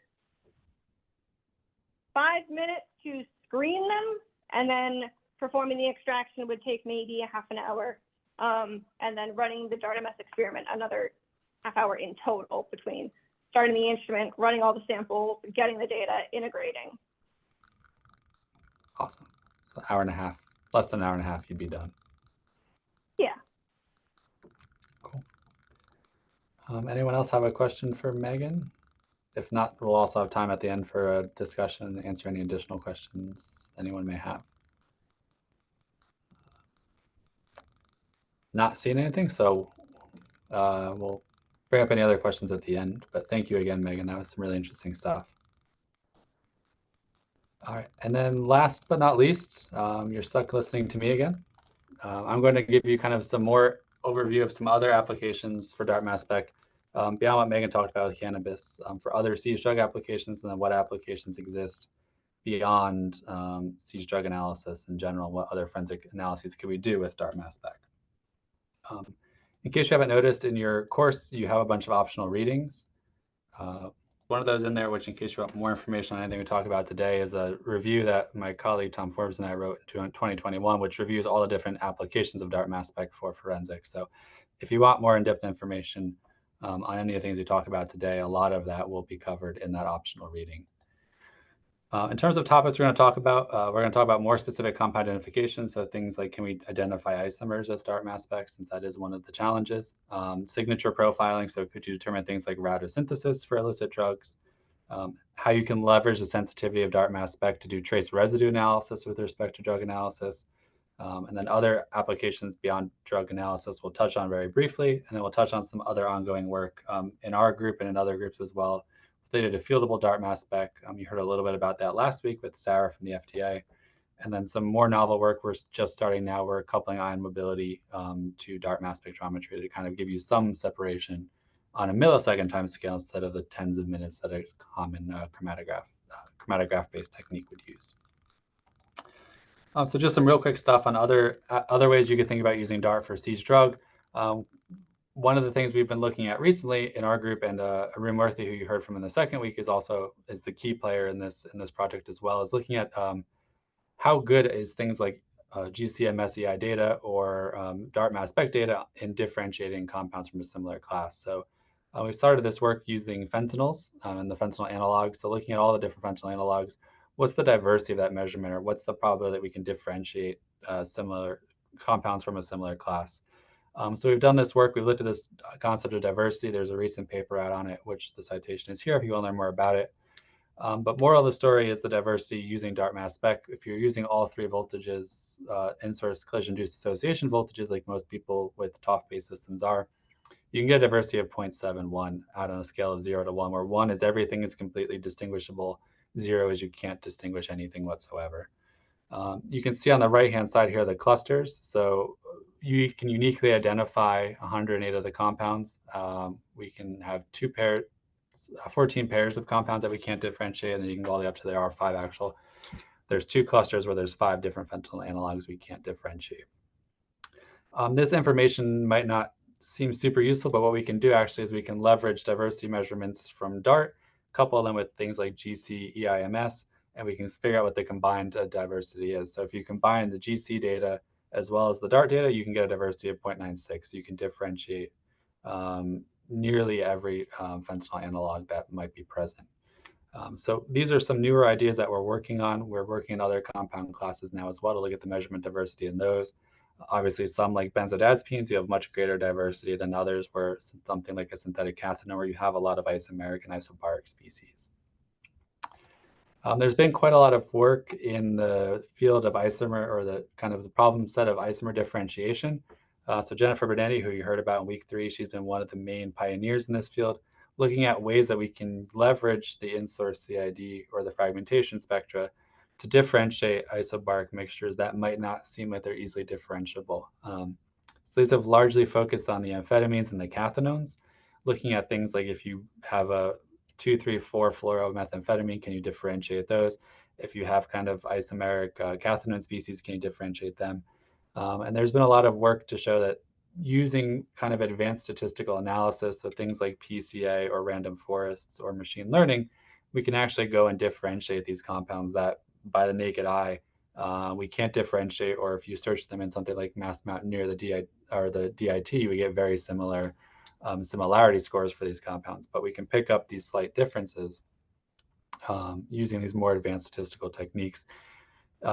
5 minutes to screen them, and then performing the extraction would take maybe a half an hour, and then running the DART-MS experiment another half hour in total between starting the instrument, running all the samples, getting the data, integrating. Awesome. So an hour and a half, less than an hour and a half, you'd be done. Yeah. Cool. Anyone else have a question for Megan? If not, we'll also have time at the end for a discussion and answer any additional questions anyone may have. Not seeing anything, so we'll bring up any other questions at the end. But thank you again, Megan. That was some really interesting stuff. All right, and then last but not least, you're stuck listening to me again. I'm going to give you kind of some more overview of some other applications for DART Mass Spec beyond what Megan talked about with cannabis, for other seized drug applications, and then what applications exist beyond seized drug analysis in general. What other forensic analyses could we do with DART Mass Spec? In case you haven't noticed, in your course, you have a bunch of optional readings. One of those in there, which in case you want more information on anything we talk about today, is a review that my colleague Tom Forbes and I wrote in 2021, which reviews all the different applications of DART Mass Spec for forensics. So if you want more in-depth information on any of the things we talk about today, a lot of that will be covered in that optional reading. In terms of topics we're going to talk about more specific compound identification. So things like, can we identify isomers with DART Mass Spec, since that is one of the challenges. Signature profiling, so could you determine things like route of synthesis for illicit drugs. How you can leverage the sensitivity of DART Mass Spec to do trace residue analysis with respect to drug analysis. And then other applications beyond drug analysis we'll touch on very briefly, and then we'll touch on some other ongoing work in our group and in other groups as well, related to fieldable DART Mass Spec. You heard a little bit about that last week with Sarah from the FDA. And then some more novel work we're just starting now. We're coupling ion mobility to DART Mass Spectrometry to kind of give you some separation on a millisecond time scale instead of the tens of minutes that a common chromatograph-based technique would use. So just some real quick stuff on other ways you could think about using DART for seized drug. One of the things we've been looking at recently in our group, and Arun Murthy, who you heard from in the second week, is the key player in this project as well, is looking at how good is things like GCM-SEI data or DART Mass Spec data in differentiating compounds from a similar class. So we started this work using fentanyls and the fentanyl analogs. So looking at all the different fentanyl analogs, what's the diversity of that measurement, or what's the probability that we can differentiate similar compounds from a similar class? So we've done this work. We've looked at this concept of diversity. There's a recent paper out on it, which the citation is here if you want to learn more about it. But moral of the story is the diversity using DART Mass Spec. If you're using all 3 voltages, in-source collision-induced association voltages, like most people with TOF-based systems are, you can get a diversity of 0.71 out on a scale of 0 to 1, where 1 is everything is completely distinguishable, 0 is you can't distinguish anything whatsoever. You can see on the right-hand side here the clusters. So you can uniquely identify 108 of the compounds. We can have 14 pairs of compounds that we can't differentiate, and then you can go all the way up to there are 5 actual. There's 2 clusters where there's 5 different fentanyl analogs we can't differentiate. This information might not seem super useful, but what we can do actually is we can leverage diversity measurements from DART, couple them with things like GC, EIMS, and we can figure out what the combined diversity is. So if you combine the GC data as well as the DART data, you can get a diversity of 0.96. You can differentiate nearly every fentanyl analog that might be present. So these are some newer ideas that we're working on. We're working in other compound classes now as well to look at the measurement diversity in those. Obviously, some like benzodiazepines, you have much greater diversity than others, where something like a synthetic cathinone, where you have a lot of isomeric and isobaric species. There's been quite a lot of work in the field of isomer, or the kind of the problem set of isomer differentiation. So Jennifer Bernetti, who you heard about in week 3, she's been one of the main pioneers in this field, looking at ways that we can leverage the in-source CID or the fragmentation spectra to differentiate isobaric mixtures that might not seem like they're easily differentiable. So these have largely focused on the amphetamines and the cathinones, looking at things like if you have a 2,3,4-fluoromethamphetamine, can you differentiate those? If you have kind of isomeric cathinone species, can you differentiate them? And there's been a lot of work to show that using kind of advanced statistical analysis, so things like PCA or random forests or machine learning, we can actually go and differentiate these compounds that by the naked eye we can't differentiate, or if you search them in something like Mass Mountaineer, the DIT, we get very similar similarity scores for these compounds, but we can pick up these slight differences using these more advanced statistical techniques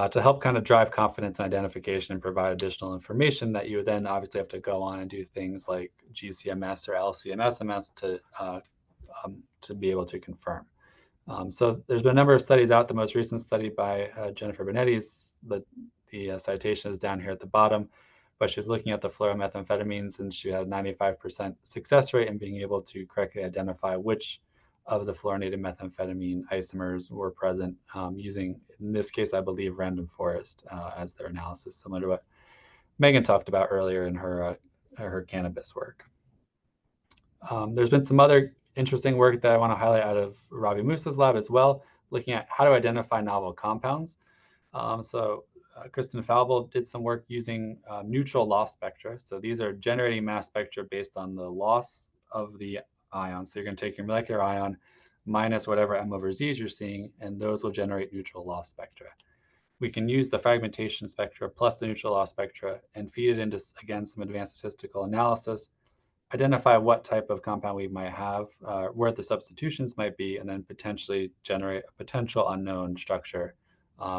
to help kind of drive confidence and identification and provide additional information that you would then obviously have to go on and do things like GCMS or LCMS to be able to confirm. So there's been a number of studies out. The most recent study by Jennifer Benetti's, the citation is down here at the bottom, but she's looking at the fluoromethamphetamines, and she had a 95% success rate in being able to correctly identify which of the fluorinated methamphetamine isomers were present using, in this case, I believe, random forest as their analysis, similar to what Megan talked about earlier in her cannabis work. There's been some other interesting work that I want to highlight out of Ravi Musa's lab as well, looking at how to identify novel compounds. Kristen Falbel did some work using neutral loss spectra. So these are generating mass spectra based on the loss of the ion. So you're going to take your molecular ion minus whatever M over Z you're seeing, and those will generate neutral loss spectra. We can use the fragmentation spectra plus the neutral loss spectra and feed it into, again, some advanced statistical analysis, identify what type of compound we might have, where the substitutions might be, and then potentially generate a potential unknown structure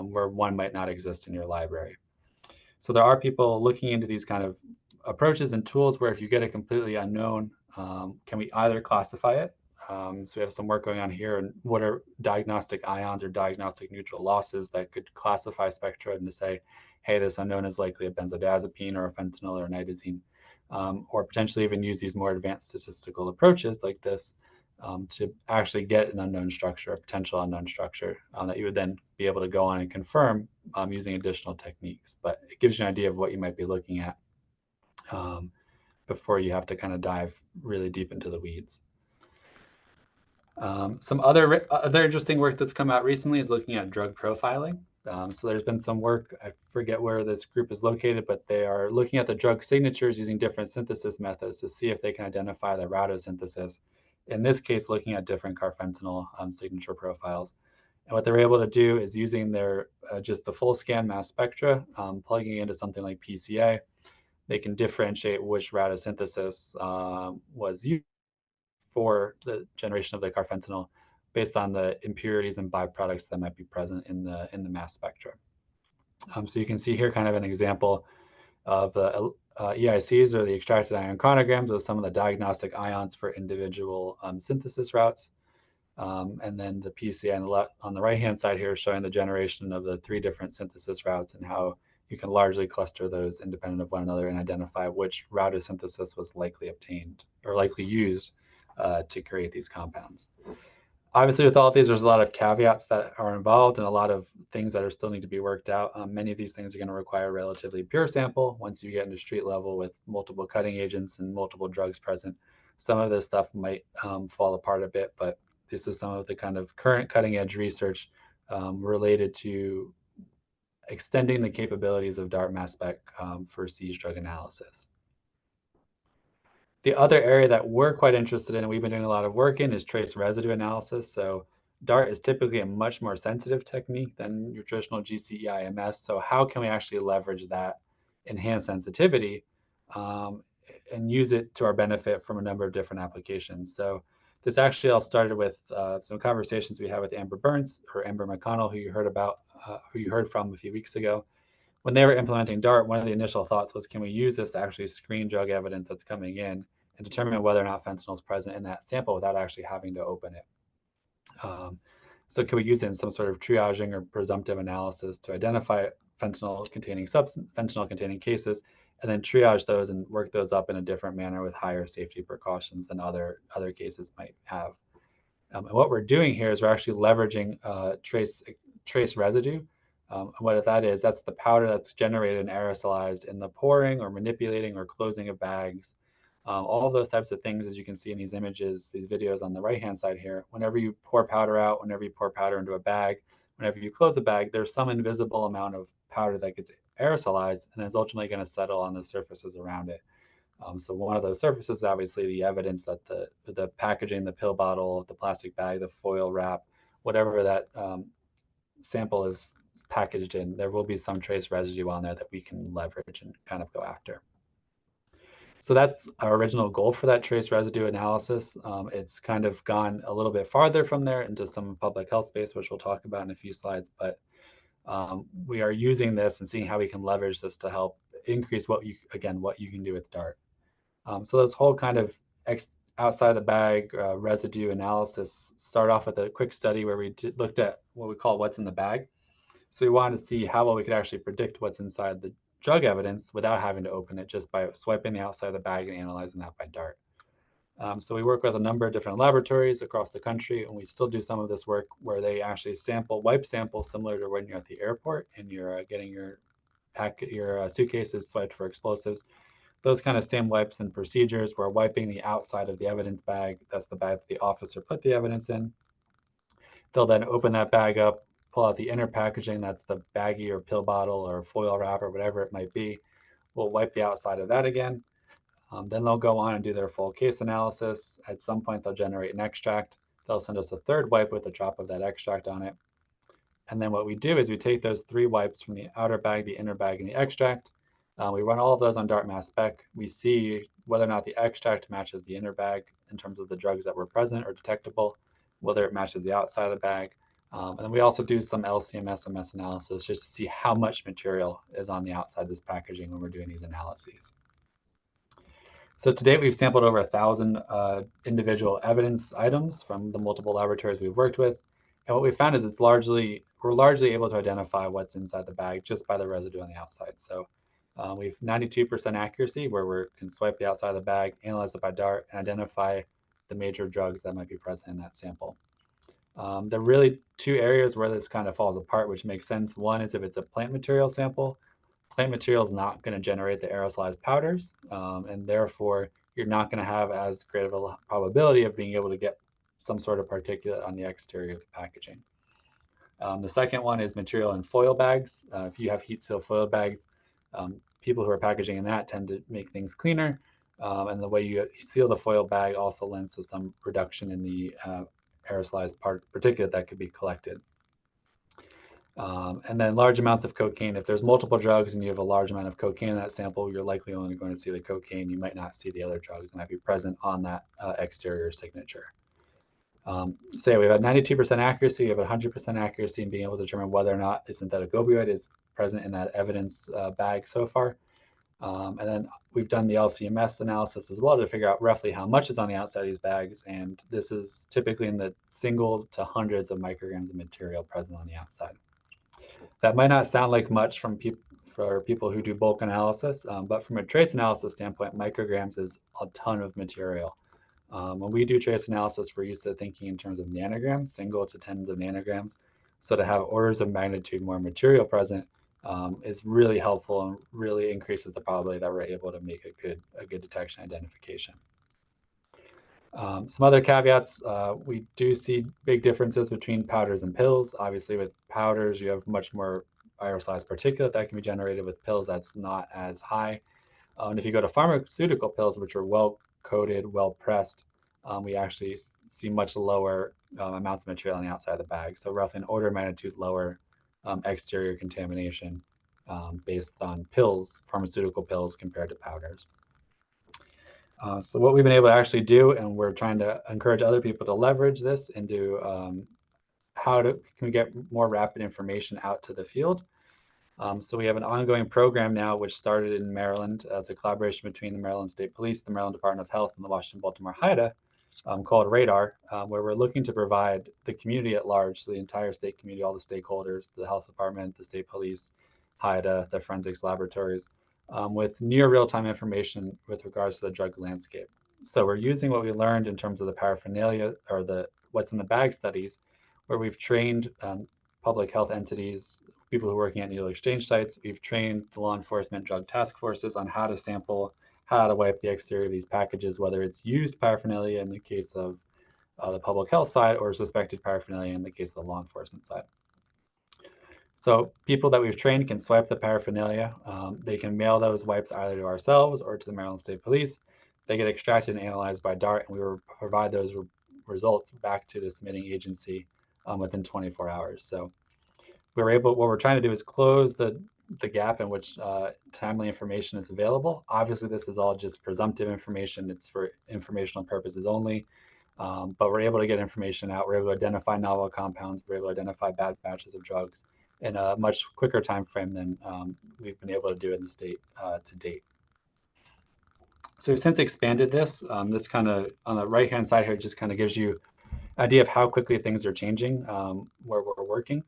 where one might not exist in your library. So there are people looking into these kind of approaches and tools where if you get a completely unknown, can we either classify it? So we have some work going on here, and what are diagnostic ions or diagnostic neutral losses that could classify spectra and to say, hey, this unknown is likely a benzodiazepine or a fentanyl or a nitazene. Or potentially even use these more advanced statistical approaches like this to actually get an unknown structure, a potential unknown structure that you would then be able to go on and confirm using additional techniques. But it gives you an idea of what you might be looking at before you have to kind of dive really deep into the weeds. Some other interesting work that's come out recently is looking at drug profiling. So there's been some work, I forget where this group is located, but they are looking at the drug signatures using different synthesis methods to see if they can identify the route of synthesis. In this case, looking at different carfentanil signature profiles. And what they're able to do is using their just the full scan mass spectra, plugging into something like PCA, they can differentiate which route of synthesis was used for the generation of the carfentanil based on the impurities and byproducts that might be present in the mass spectra. So you can see here kind of an example of the EICs, or the extracted ion chronograms, of some of the diagnostic ions for individual synthesis routes. And then the PCA on the right-hand side here is showing the generation of the 3 different synthesis routes and how you can largely cluster those independent of one another and identify which route of synthesis was likely obtained or likely used to create these compounds. Obviously, with all of these, there's a lot of caveats that are involved and a lot of things that are still need to be worked out. Many of these things are going to require a relatively pure sample. Once you get into street level with multiple cutting agents and multiple drugs present, some of this stuff might fall apart a bit, but this is some of the kind of current cutting edge research related to extending the capabilities of DART mass spec for siege drug analysis. The other area that we're quite interested in, and we've been doing a lot of work in, is trace residue analysis. So DART is typically a much more sensitive technique than your traditional GC-EIMS. So how can we actually leverage that enhanced sensitivity and use it to our benefit from a number of different applications? So this actually all started with some conversations we had with Amber Burns, or Amber McConnell, who you heard from a few weeks ago. when they were implementing DART, one of the initial thoughts was, can we use this to actually screen drug evidence that's coming in and determine whether or not fentanyl is present in that sample without actually having to open it? So can we use it in some sort of triaging or presumptive analysis to identify fentanyl-containing cases, and then triage those and work those up in a different manner with higher safety precautions than other cases might have? And what we're doing here is we're actually leveraging trace residue. What that is, that's the powder that's generated and aerosolized in the pouring or manipulating or closing of bags. All of those types of things, as you can see in these images, these videos on the right-hand side here, whenever you pour powder out, whenever you pour powder into a bag, whenever you close a bag, there's some invisible amount of powder that gets aerosolized and is ultimately going to settle on the surfaces around it. So one of those surfaces is obviously the evidence that the packaging, the pill bottle, the plastic bag, the foil wrap, whatever that sample is packaged in, there will be some trace residue on there that we can leverage and kind of go after. So that's our original goal for that trace residue analysis. It's kind of gone a little bit farther from there into some public health space, which we'll talk about in a few slides. But we are using this and seeing how we can leverage this to help increase what you can do with DART. So this whole kind of outside the bag residue analysis start off with a quick study where we looked at what we call what's in the bag. So we wanted to see how well we could actually predict what's inside the drug evidence without having to open it, just by swiping the outside of the bag and analyzing that by DART. So we work with a number of different laboratories across the country, and we still do some of this work where they actually wipe samples similar to when you're at the airport and you're getting your suitcases swiped for explosives. Those kind of same wipes and procedures, we're wiping the outside of the evidence bag. That's the bag that the officer put the evidence in. They'll then open that bag up, pull out the inner packaging, that's the baggie or pill bottle or foil wrap or whatever it might be. We'll wipe the outside of that again. Then they'll go on and do their full case analysis. At some point, they'll generate an extract. They'll send us a third wipe with a drop of that extract on it. And then what we do is we take those 3 wipes from the outer bag, the inner bag, and the extract. We run all of those on DART Mass Spec. We see whether or not the extract matches the inner bag in terms of the drugs that were present or detectable, whether it matches the outside of the bag. And then we also do some LC-MS analysis just to see how much material is on the outside of this packaging when we're doing these analyses. So to date, we've sampled over 1,000 individual evidence items from the multiple laboratories we've worked with. And what we found is we're largely able to identify what's inside the bag just by the residue on the outside. So we've 92% accuracy where we can swipe the outside of the bag, analyze it by DART, and identify the major drugs that might be present in that sample. There are really 2 areas where this kind of falls apart, which makes sense. One is if it's a plant material sample. Plant material is not going to generate the aerosolized powders, and therefore you're not going to have as great of a probability of being able to get some sort of particulate on the exterior of the packaging. The second one is material in foil bags. If you have heat seal foil bags, people who are packaging in that tend to make things cleaner, and the way you seal the foil bag also lends to some reduction in the aerosolized particulate that could be collected. And then large amounts of cocaine. If there's multiple drugs and you have a large amount of cocaine in that sample, you're likely only going to see the cocaine. You might not see the other drugs that might be present on that exterior signature. So yeah, we've had 92% accuracy, we have 100% accuracy in being able to determine whether or not a synthetic opioid is present in that evidence bag so far. And then we've done the LC-MS analysis as well to figure out roughly how much is on the outside of these bags. And this is typically in the single to hundreds of micrograms of material present on the outside. That might not sound like much for people who do bulk analysis, but from a trace analysis standpoint, micrograms is a ton of material. When we do trace analysis, we're used to thinking in terms of nanograms, single to tens of nanograms. So to have orders of magnitude more material present is really helpful and really increases the probability that we're able to make a good detection identification. Some other caveats, we do see big differences between powders and pills. Obviously with powders, you have much more aerosolized particulate that can be generated. With pills, that's not as high. And if you go to pharmaceutical pills, which are well coated, well pressed, we actually see much lower amounts of material on the outside of the bag. So roughly an order of magnitude lower exterior contamination based on pills, pharmaceutical pills compared to powders. So what we've been able to actually do, and we're trying to encourage other people to leverage this into can we get more rapid information out to the field. So we have an ongoing program now, which started in Maryland as a collaboration between the Maryland State Police, the Maryland Department of Health, and the Washington-Baltimore HIDA, called RADAR, where we're looking to provide the community at large, so the entire state community, all the stakeholders, the health department, the state police, HIDA, the forensics laboratories, with near real-time information with regards to the drug landscape. So we're using what we learned in terms of the paraphernalia or the what's in the bag studies, where we've trained public health entities, people who are working at needle exchange sites. We've trained the law enforcement drug task forces on how to sample, how to wipe the exterior of these packages, whether it's used paraphernalia in the case of the public health side or suspected paraphernalia in the case of the law enforcement side. So people that we've trained can swipe the paraphernalia. They can mail those wipes either to ourselves or to the Maryland State Police. They get extracted and analyzed by DART, and we will provide those results back to the submitting agency within 24 hours. So what we're trying to do is close the gap in which timely information is available. Obviously, this is all just presumptive information. It's for informational purposes only. But we're able to get information out. We're able to identify novel compounds. We're able to identify bad batches of drugs in a much quicker time frame than we've been able to do in the state to date. So we've since expanded this. This kind of on the right-hand side here just kind of gives you an idea of how quickly things are changing where we're working.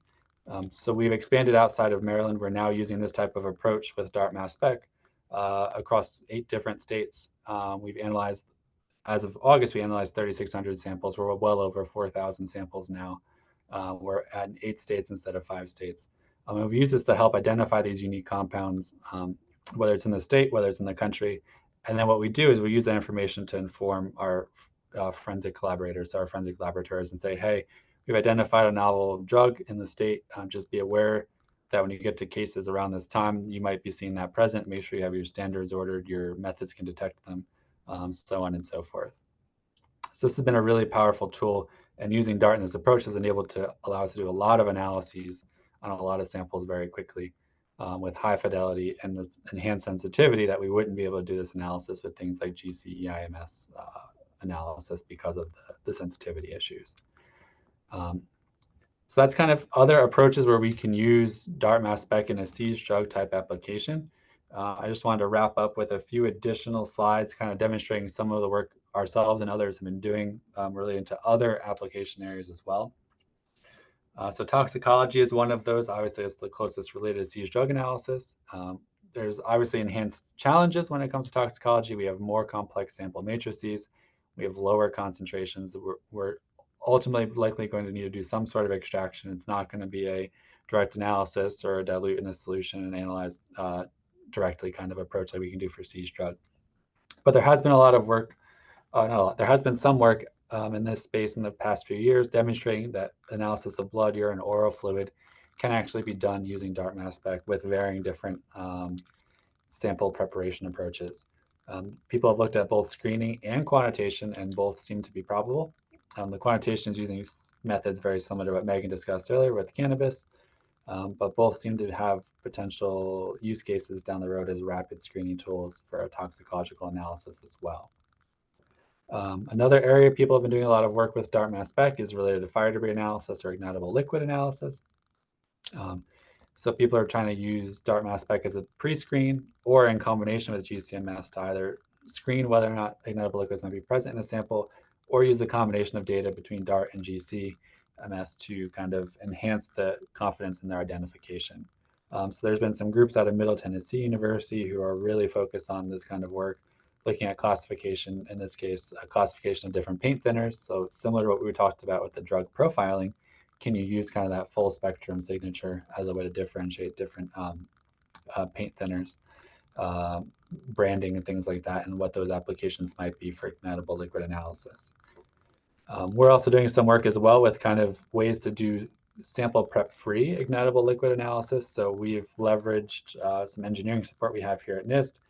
So we've expanded outside of Maryland. We're now using this type of approach with DART Mass Spec across 8 different states. We've analyzed, as of August, we analyzed 3,600 samples. We're well over 4,000 samples now. We're at 8 states instead of 5 states. And we've used this to help identify these unique compounds, whether it's in the state, whether it's in the country. And then what we do is we use that information to inform our forensic collaborators, our forensic laboratories, and say, hey, we've identified a novel drug in the state. Just be aware that when you get to cases around this time, you might be seeing that present. Make sure you have your standards ordered, your methods can detect them, so on and so forth. So this has been a really powerful tool, and using DART in this approach has enabled to allow us to do a lot of analyses on a lot of samples very quickly with high fidelity and this enhanced sensitivity that we wouldn't be able to do this analysis with things like GC-EIMS analysis because of the sensitivity issues. So that's kind of other approaches where we can use DART Mass Spec in a seized drug type application. I just wanted to wrap up with a few additional slides kind of demonstrating some of the work ourselves and others have been doing related to other application areas as well. So toxicology is one of those. Obviously, it's the closest related to seized drug analysis. There's obviously enhanced challenges when it comes to toxicology. We have more complex sample matrices. We have lower concentrations. We're ultimately likely going to need to do some sort of extraction. It's not going to be a direct analysis or a dilute in a solution and analyze directly kind of approach like we can do for seized drug. But there has been a lot of work, there has been some work in this space in the past few years demonstrating that analysis of blood, urine, oral fluid can actually be done using DART Mass Spec with varying different sample preparation approaches. People have looked at both screening and quantitation, and both seem to be probable. The quantitation is using methods very similar to what Megan discussed earlier with cannabis, but both seem to have potential use cases down the road as rapid screening tools for a toxicological analysis as well. Another area people have been doing a lot of work with DART Mass Spec is related to fire debris analysis or ignitable liquid analysis. So people are trying to use DART Mass Spec as a pre-screen or in combination with GCMS to either screen whether or not ignitable liquids might be present in a sample, or use the combination of data between DART and GCMS to kind of enhance the confidence in their identification. So there's been some groups out of Middle Tennessee University who are really focused on this kind of work, looking at classification, in this case, a classification of different paint thinners. So similar to what we talked about with the drug profiling, can you use kind of that full spectrum signature as a way to differentiate different paint thinners, branding and things like that, and what those applications might be for ignitable liquid analysis. We're also doing some work as well with kind of ways to do sample prep free ignitable liquid analysis. So we've leveraged some engineering support we have here at NIST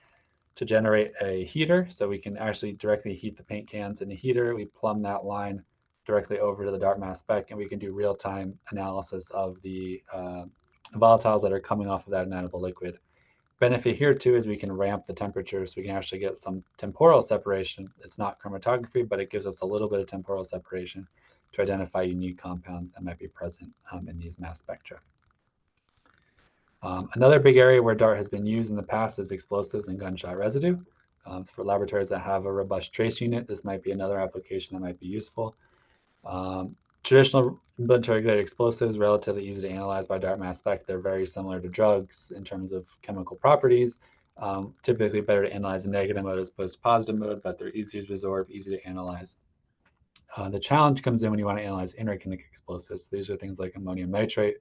to generate a heater, so we can actually directly heat the paint cans in a heater. We plumb that line directly over to the DART Mass Spec, and we can do real-time analysis of the volatiles that are coming off of that ignitable liquid. Benefit here too is we can ramp the temperature, so we can actually get some temporal separation. It's not chromatography, but it gives us a little bit of temporal separation to identify unique compounds that might be present in these mass spectra. Another big area where DART has been used in the past is explosives and gunshot residue. For laboratories that have a robust trace unit, this might be another application that might be useful. Traditional military-grade explosives, relatively easy to analyze by DART mass spec. They're very similar to drugs in terms of chemical properties. Typically better to analyze in negative mode as opposed to positive mode, but they're easy to absorb, easy to analyze. The challenge comes in when you want to analyze inorganic explosives. These are things like ammonium nitrate,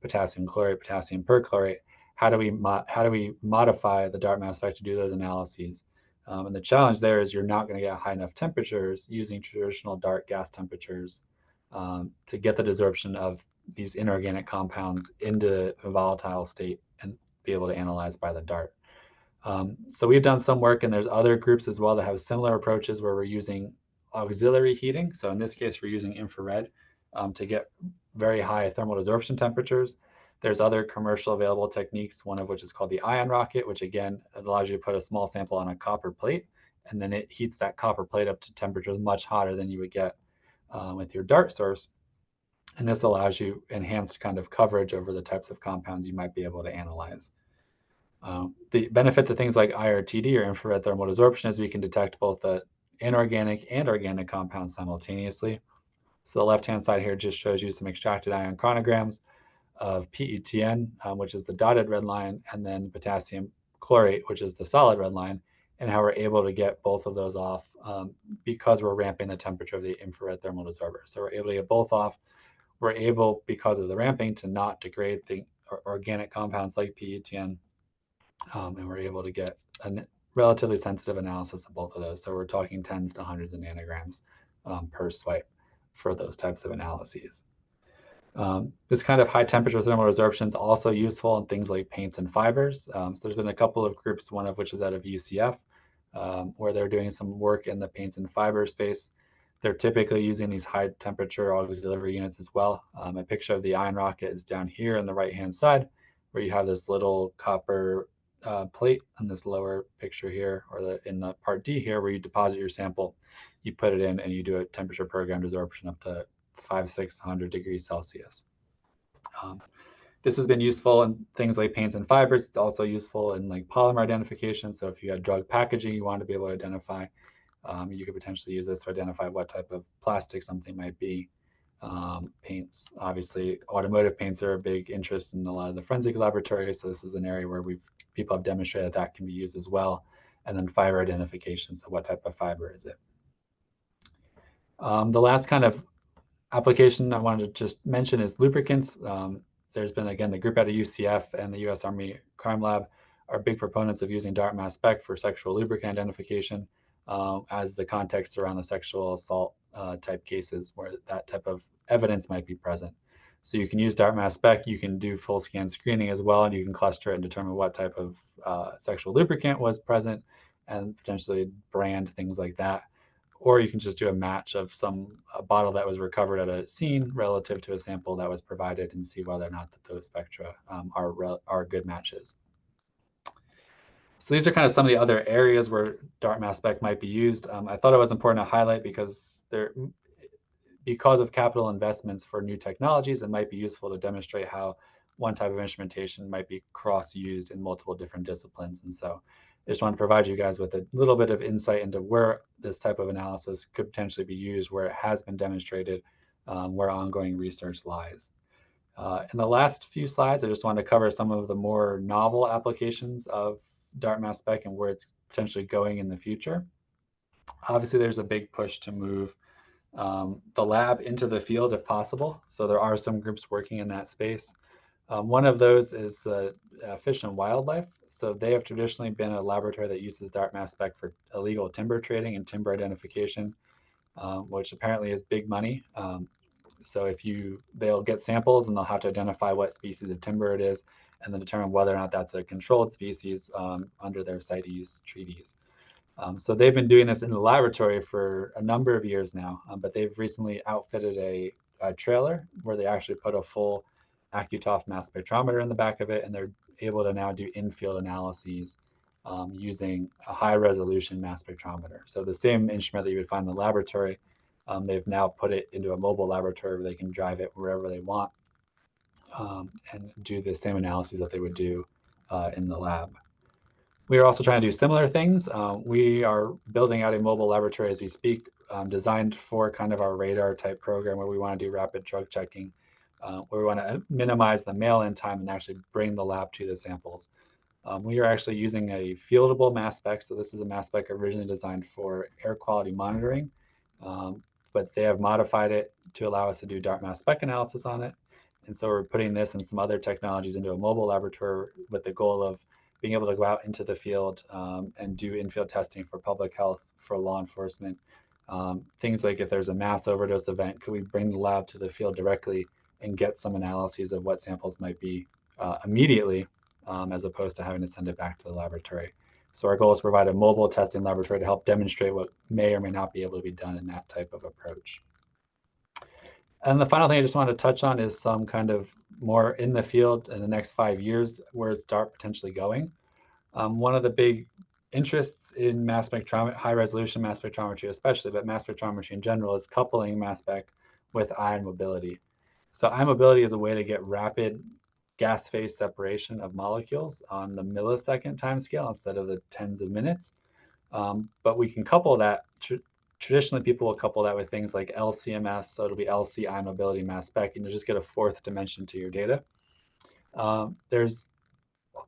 potassium chlorate, potassium perchlorate. How do we modify the DART mass spec to do those analyses? And the challenge there is you're not going to get high enough temperatures using traditional DART gas temperatures to get the desorption of these inorganic compounds into a volatile state and be able to analyze by the DART. So we've done some work, and there's other groups as well that have similar approaches where we're using auxiliary heating. So in this case, we're using infrared to get very high thermal desorption temperatures. There's other commercial available techniques, one of which is called the ion rocket, which again allows you to put a small sample on a copper plate, and then it heats that copper plate up to temperatures much hotter than you would get with your DART source. And this allows you enhanced kind of coverage over the types of compounds you might be able to analyze. The benefit to things like IRTD, or infrared thermal desorption, is we can detect both the inorganic and organic compounds simultaneously. So the left-hand side here just shows you some extracted ion chronograms of PETN, which is the dotted red line, and then potassium chlorate, which is the solid red line, and how we're able to get both of those off because we're ramping the temperature of the infrared thermal desorber. So we're able to get both off. We're able, because of the ramping, to not degrade the organic compounds like PETN, and we're able to get a relatively sensitive analysis of both of those. So we're talking tens to hundreds of nanograms per swipe for those types of analyses. This kind of high temperature thermal resorption is also useful in things like paints and fibers. So there's been a couple of groups, one of which is out of UCF, where they're doing some work in the paints and fiber space. They're typically using these high temperature auxiliary units as well. A picture of the ion rocket is down here on the right-hand side, where you have this little copper plate on this lower picture here, or in the part D here, where you deposit your sample, you put it in, and you do a temperature programmed desorption up to 500-600 degrees Celsius. This has been useful in things like paints and fibers. It's also useful in like polymer identification. So if you had drug packaging you want to be able to identify, you could potentially use this to identify what type of plastic something might be. Paints, obviously, automotive paints are a big interest in a lot of the forensic laboratories. So this is an area where people have demonstrated that can be used as well. And then fiber identification. So what type of fiber is it? The last kind of application I wanted to just mention is lubricants. There's been, again, the group out of UCF and the US Army Crime Lab are big proponents of using DART mass spec for sexual lubricant identification as the context around the sexual assault type cases where that type of evidence might be present. So you can use DART mass spec, you can do full scan screening as well, and you can cluster it and determine what type of sexual lubricant was present and potentially brand things like that. Or you can just do a match of a bottle that was recovered at a scene relative to a sample that was provided and see whether or not that those spectra are good matches. So these are kind of some of the other areas where DART mass spec might be used. I thought it was important to highlight because of capital investments for new technologies, it might be useful to demonstrate how one type of instrumentation might be cross-used in multiple different disciplines. And so I just want to provide you guys with a little bit of insight into where this type of analysis could potentially be used, where it has been demonstrated, where ongoing research lies. In the last few slides, I just want to cover some of the more novel applications of DART mass spec and where it's potentially going in the future. Obviously, there's a big push to move the lab into the field if possible. So there are some groups working in that space. One of those is the Fish and Wildlife. So they have traditionally been a laboratory that uses DART mass spec for illegal timber trading and timber identification, which apparently is big money. So they'll get samples and they'll have to identify what species of timber it is and then determine whether or not that's a controlled species under their CITES treaties. So they've been doing this in the laboratory for a number of years now, but they've recently outfitted a trailer where they actually put a full AccuTOF mass spectrometer in the back of it, and they're able to now do in-field analyses using a high-resolution mass spectrometer. So the same instrument that you would find in the laboratory, they've now put it into a mobile laboratory where they can drive it wherever they want and do the same analyses that they would do in the lab. We are also trying to do similar things. We are building out a mobile laboratory as we speak, designed for kind of our radar type program where we want to do rapid drug checking, where we want to minimize the mail-in time and actually bring the lab to the samples. We are actually using a fieldable mass spec. So this is a mass spec originally designed for air quality monitoring, but they have modified it to allow us to do dark mass spec analysis on it. And so we're putting this and some other technologies into a mobile laboratory with the goal of being able to go out into the field and do in-field testing for public health, for law enforcement. Things like if there's a mass overdose event, could we bring the lab to the field directly and get some analyses of what samples might be immediately, as opposed to having to send it back to the laboratory. So our goal is to provide a mobile testing laboratory to help demonstrate what may or may not be able to be done in that type of approach. And the final thing I just wanted to touch on is some kind of more in the field in the next 5 years, where is DART potentially going? One of the big interests in mass spectrometry, high resolution mass spectrometry especially, but mass spectrometry in general, is coupling mass spec with ion mobility. So ion mobility is a way to get rapid gas phase separation of molecules on the millisecond time scale instead of the tens of minutes. But we can couple that. Traditionally, people will couple that with things like LCMS, so it'll be LC ion mobility mass spec, and you'll just get a fourth dimension to your data. There's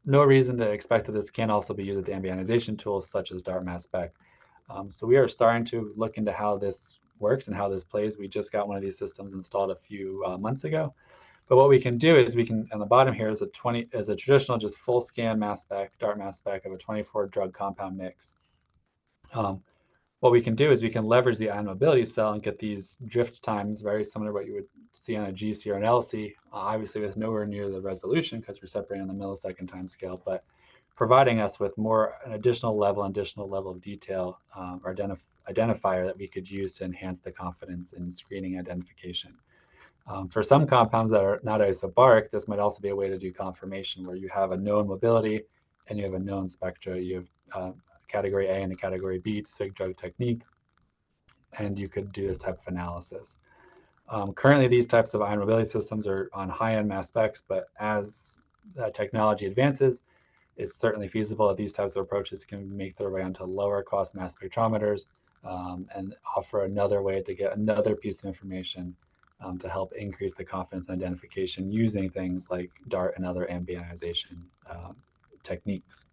no reason to expect that this can also be used with the ionization tools such as DART mass spec. So we are starting to look into how this works and how this plays. We just got one of these systems installed a few months ago. But what we can do is we can, on the bottom here is a traditional just full scan mass spec, DART mass spec of a 24 drug compound mix. What we can do is we can leverage the ion mobility cell and get these drift times very similar to what you would see on a GC or an LC, obviously with nowhere near the resolution because we're separating on the millisecond time scale, but providing us with an additional level of detail or identifier that we could use to enhance the confidence in screening identification. For some compounds that are not isobaric, this might also be a way to do confirmation where you have a known mobility and you have a known spectra. You have category A and a category B specific drug technique, and you could do this type of analysis. Currently, these types of ion mobility systems are on high-end mass specs, but as technology advances, it's certainly feasible that these types of approaches can make their way onto lower cost mass spectrometers and offer another way to get another piece of information to help increase the confidence in identification using things like DART and other ambient ionization techniques.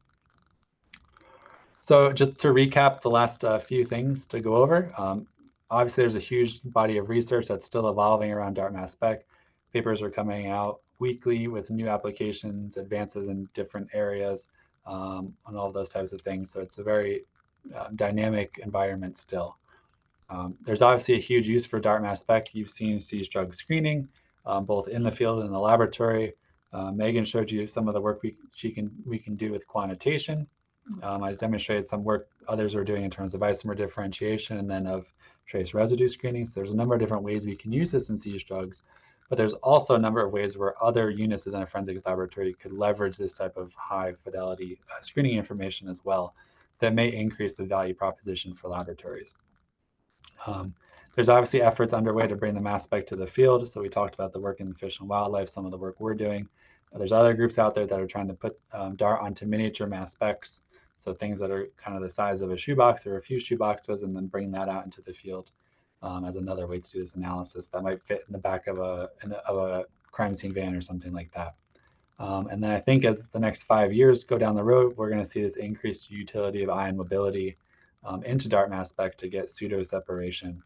So just to recap the last few things to go over, obviously there's a huge body of research that's still evolving around DART mass spec. Papers are coming out weekly with new applications, advances in different areas, and all those types of things. So it's a very dynamic environment still. There's obviously a huge use for DART mass spec. You've seen seized drug screening, both in the field and in the laboratory. Megan showed you some of the work we can do with quantitation. I demonstrated some work others are doing in terms of isomer differentiation and then of trace residue screening. So there's a number of different ways we can use this in seized drugs, but there's also a number of ways where other units within a forensic laboratory could leverage this type of high fidelity screening information as well that may increase the value proposition for laboratories. There's obviously efforts underway to bring the mass spec to the field. So we talked about the work in fish and wildlife, some of the work we're doing. There's other groups out there that are trying to put DART onto miniature mass specs. So things that are kind of the size of a shoebox or a few shoeboxes, and then bring that out into the field as another way to do this analysis that might fit in the back of a crime scene van or something like that. And then I think as the next 5 years go down the road, we're going to see this increased utility of ion mobility into DART mass spec to get pseudo separation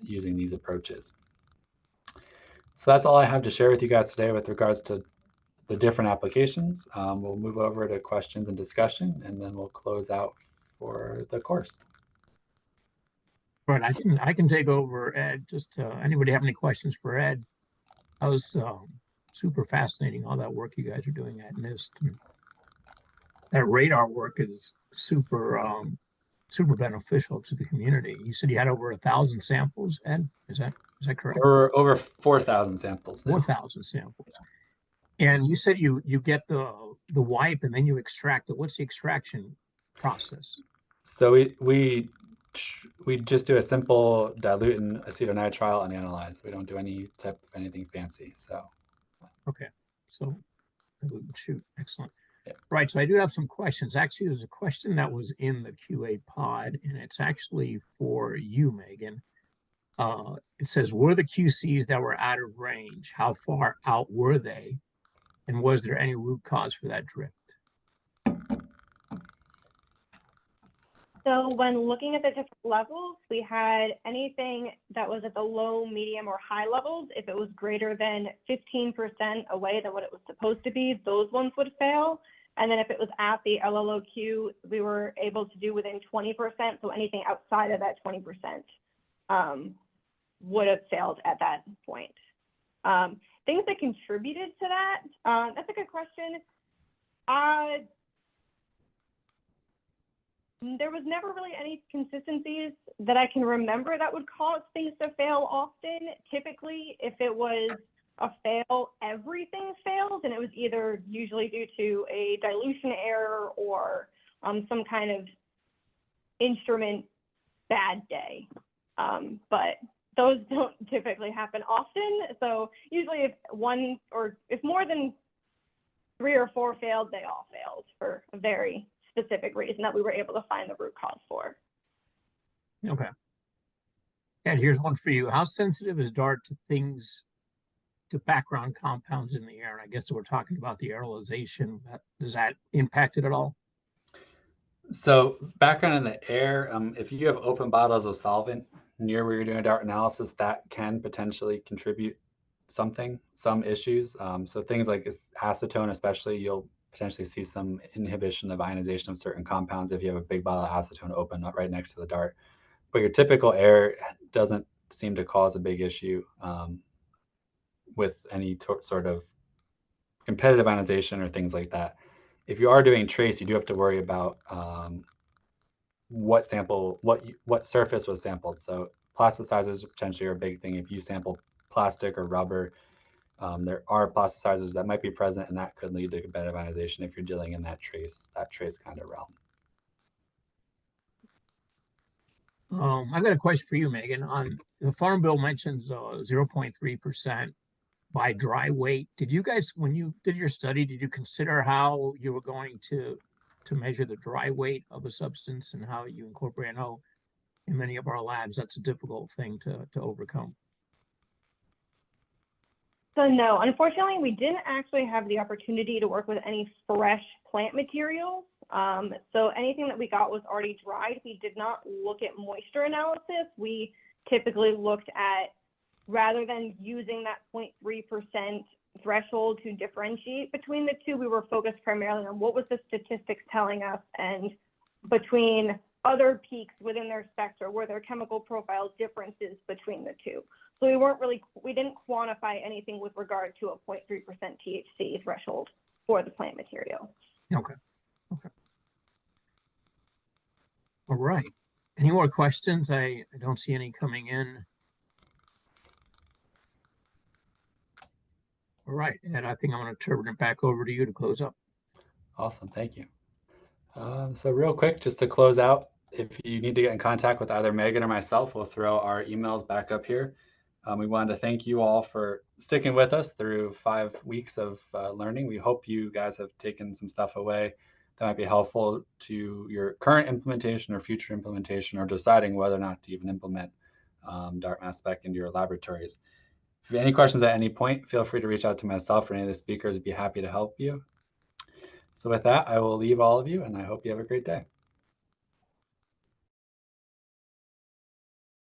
using these approaches. So that's all I have to share with you guys today with regards to the different applications. We'll move over to questions and discussion, and then we'll close out for the course. Right, I can take over, Ed. Just anybody have any questions for Ed? That was super fascinating, all that work you guys are doing at NIST. And that radar work is super super beneficial to the community. You said you had over 1,000 samples, Ed? Is that correct? Or over 4,000 samples now. 4,000 samples. And you said you get the wipe and then you extract it. What's the extraction process? So we just do a simple dilute in acetonitrile and analyze. We don't do any type of anything fancy. So Okay, so shoot, excellent. Yeah. Right, so I do have some questions. Actually, there's a question that was in the QA pod, and it's actually for you, Megan. It says, were the QCs that were out of range, how far out were they? And was there any root cause for that drift? So when looking at the different levels, we had anything that was at the low, medium, or high levels. If it was greater than 15% away than what it was supposed to be, those ones would fail. And then if it was at the LLOQ, we were able to do within 20%. So anything outside of that 20% would have failed at that point. Things that contributed to that, that's a good question. There was never really any consistencies that I can remember that would cause things to fail often. Typically, if it was a fail, everything failed, and it was either usually due to a dilution error or some kind of instrument bad day. But those don't typically happen often. So usually if more than 3 or 4 failed, they all failed for a very specific reason that we were able to find the root cause for. Okay. And here's one for you. How sensitive is DART to background compounds in the air? And I guess we're talking about the aerolization. Does that impact it at all? So background in the air, if you have open bottles of solvent near where you're doing a DART analysis, that can potentially contribute some issues. So things like acetone, especially, you'll potentially see some inhibition of ionization of certain compounds if you have a big bottle of acetone open right next to the DART. But your typical air doesn't seem to cause a big issue with any sort of competitive ionization or things like that. If you are doing trace, you do have to worry about what surface was sampled. So plasticizers potentially are a big thing. If you sample plastic or rubber, there are plasticizers that might be present, and that could lead to competitive ionization if you're dealing in that trace kind of realm. I've got a question for you, Megan. On the Farm Bill mentions 0.3% by dry weight. Did you guys, when you did your study, did you consider how you were going to measure the dry weight of a substance and how you incorporate? I know in many of our labs that's a difficult thing to overcome. So no, unfortunately, we didn't actually have the opportunity to work with any fresh plant materials. So anything that we got was already dried. We did not look at moisture analysis. We typically looked at, rather than using that 0.3% threshold to differentiate between the two, we were focused primarily on what was the statistics telling us, and between other peaks within their spectra, were there chemical profile differences between the two. So we didn't quantify anything with regard to a 0.3% THC threshold for the plant material. Okay. All right. Any more questions? I don't see any coming in. All right, and I think I'm going to turn it back over to you to close up. Awesome, thank you. So real quick, just to close out, if you need to get in contact with either Megan or myself, we'll throw our emails back up here. We wanted to thank you all for sticking with us through 5 weeks of learning. We hope you guys have taken some stuff away that might be helpful to your current implementation or future implementation, or deciding whether or not to even implement DART Mass Spec into your laboratories. If you have any questions at any point, feel free to reach out to myself or any of the speakers. I'd be happy to help you. So with that, I will leave all of you, and I hope you have a great day.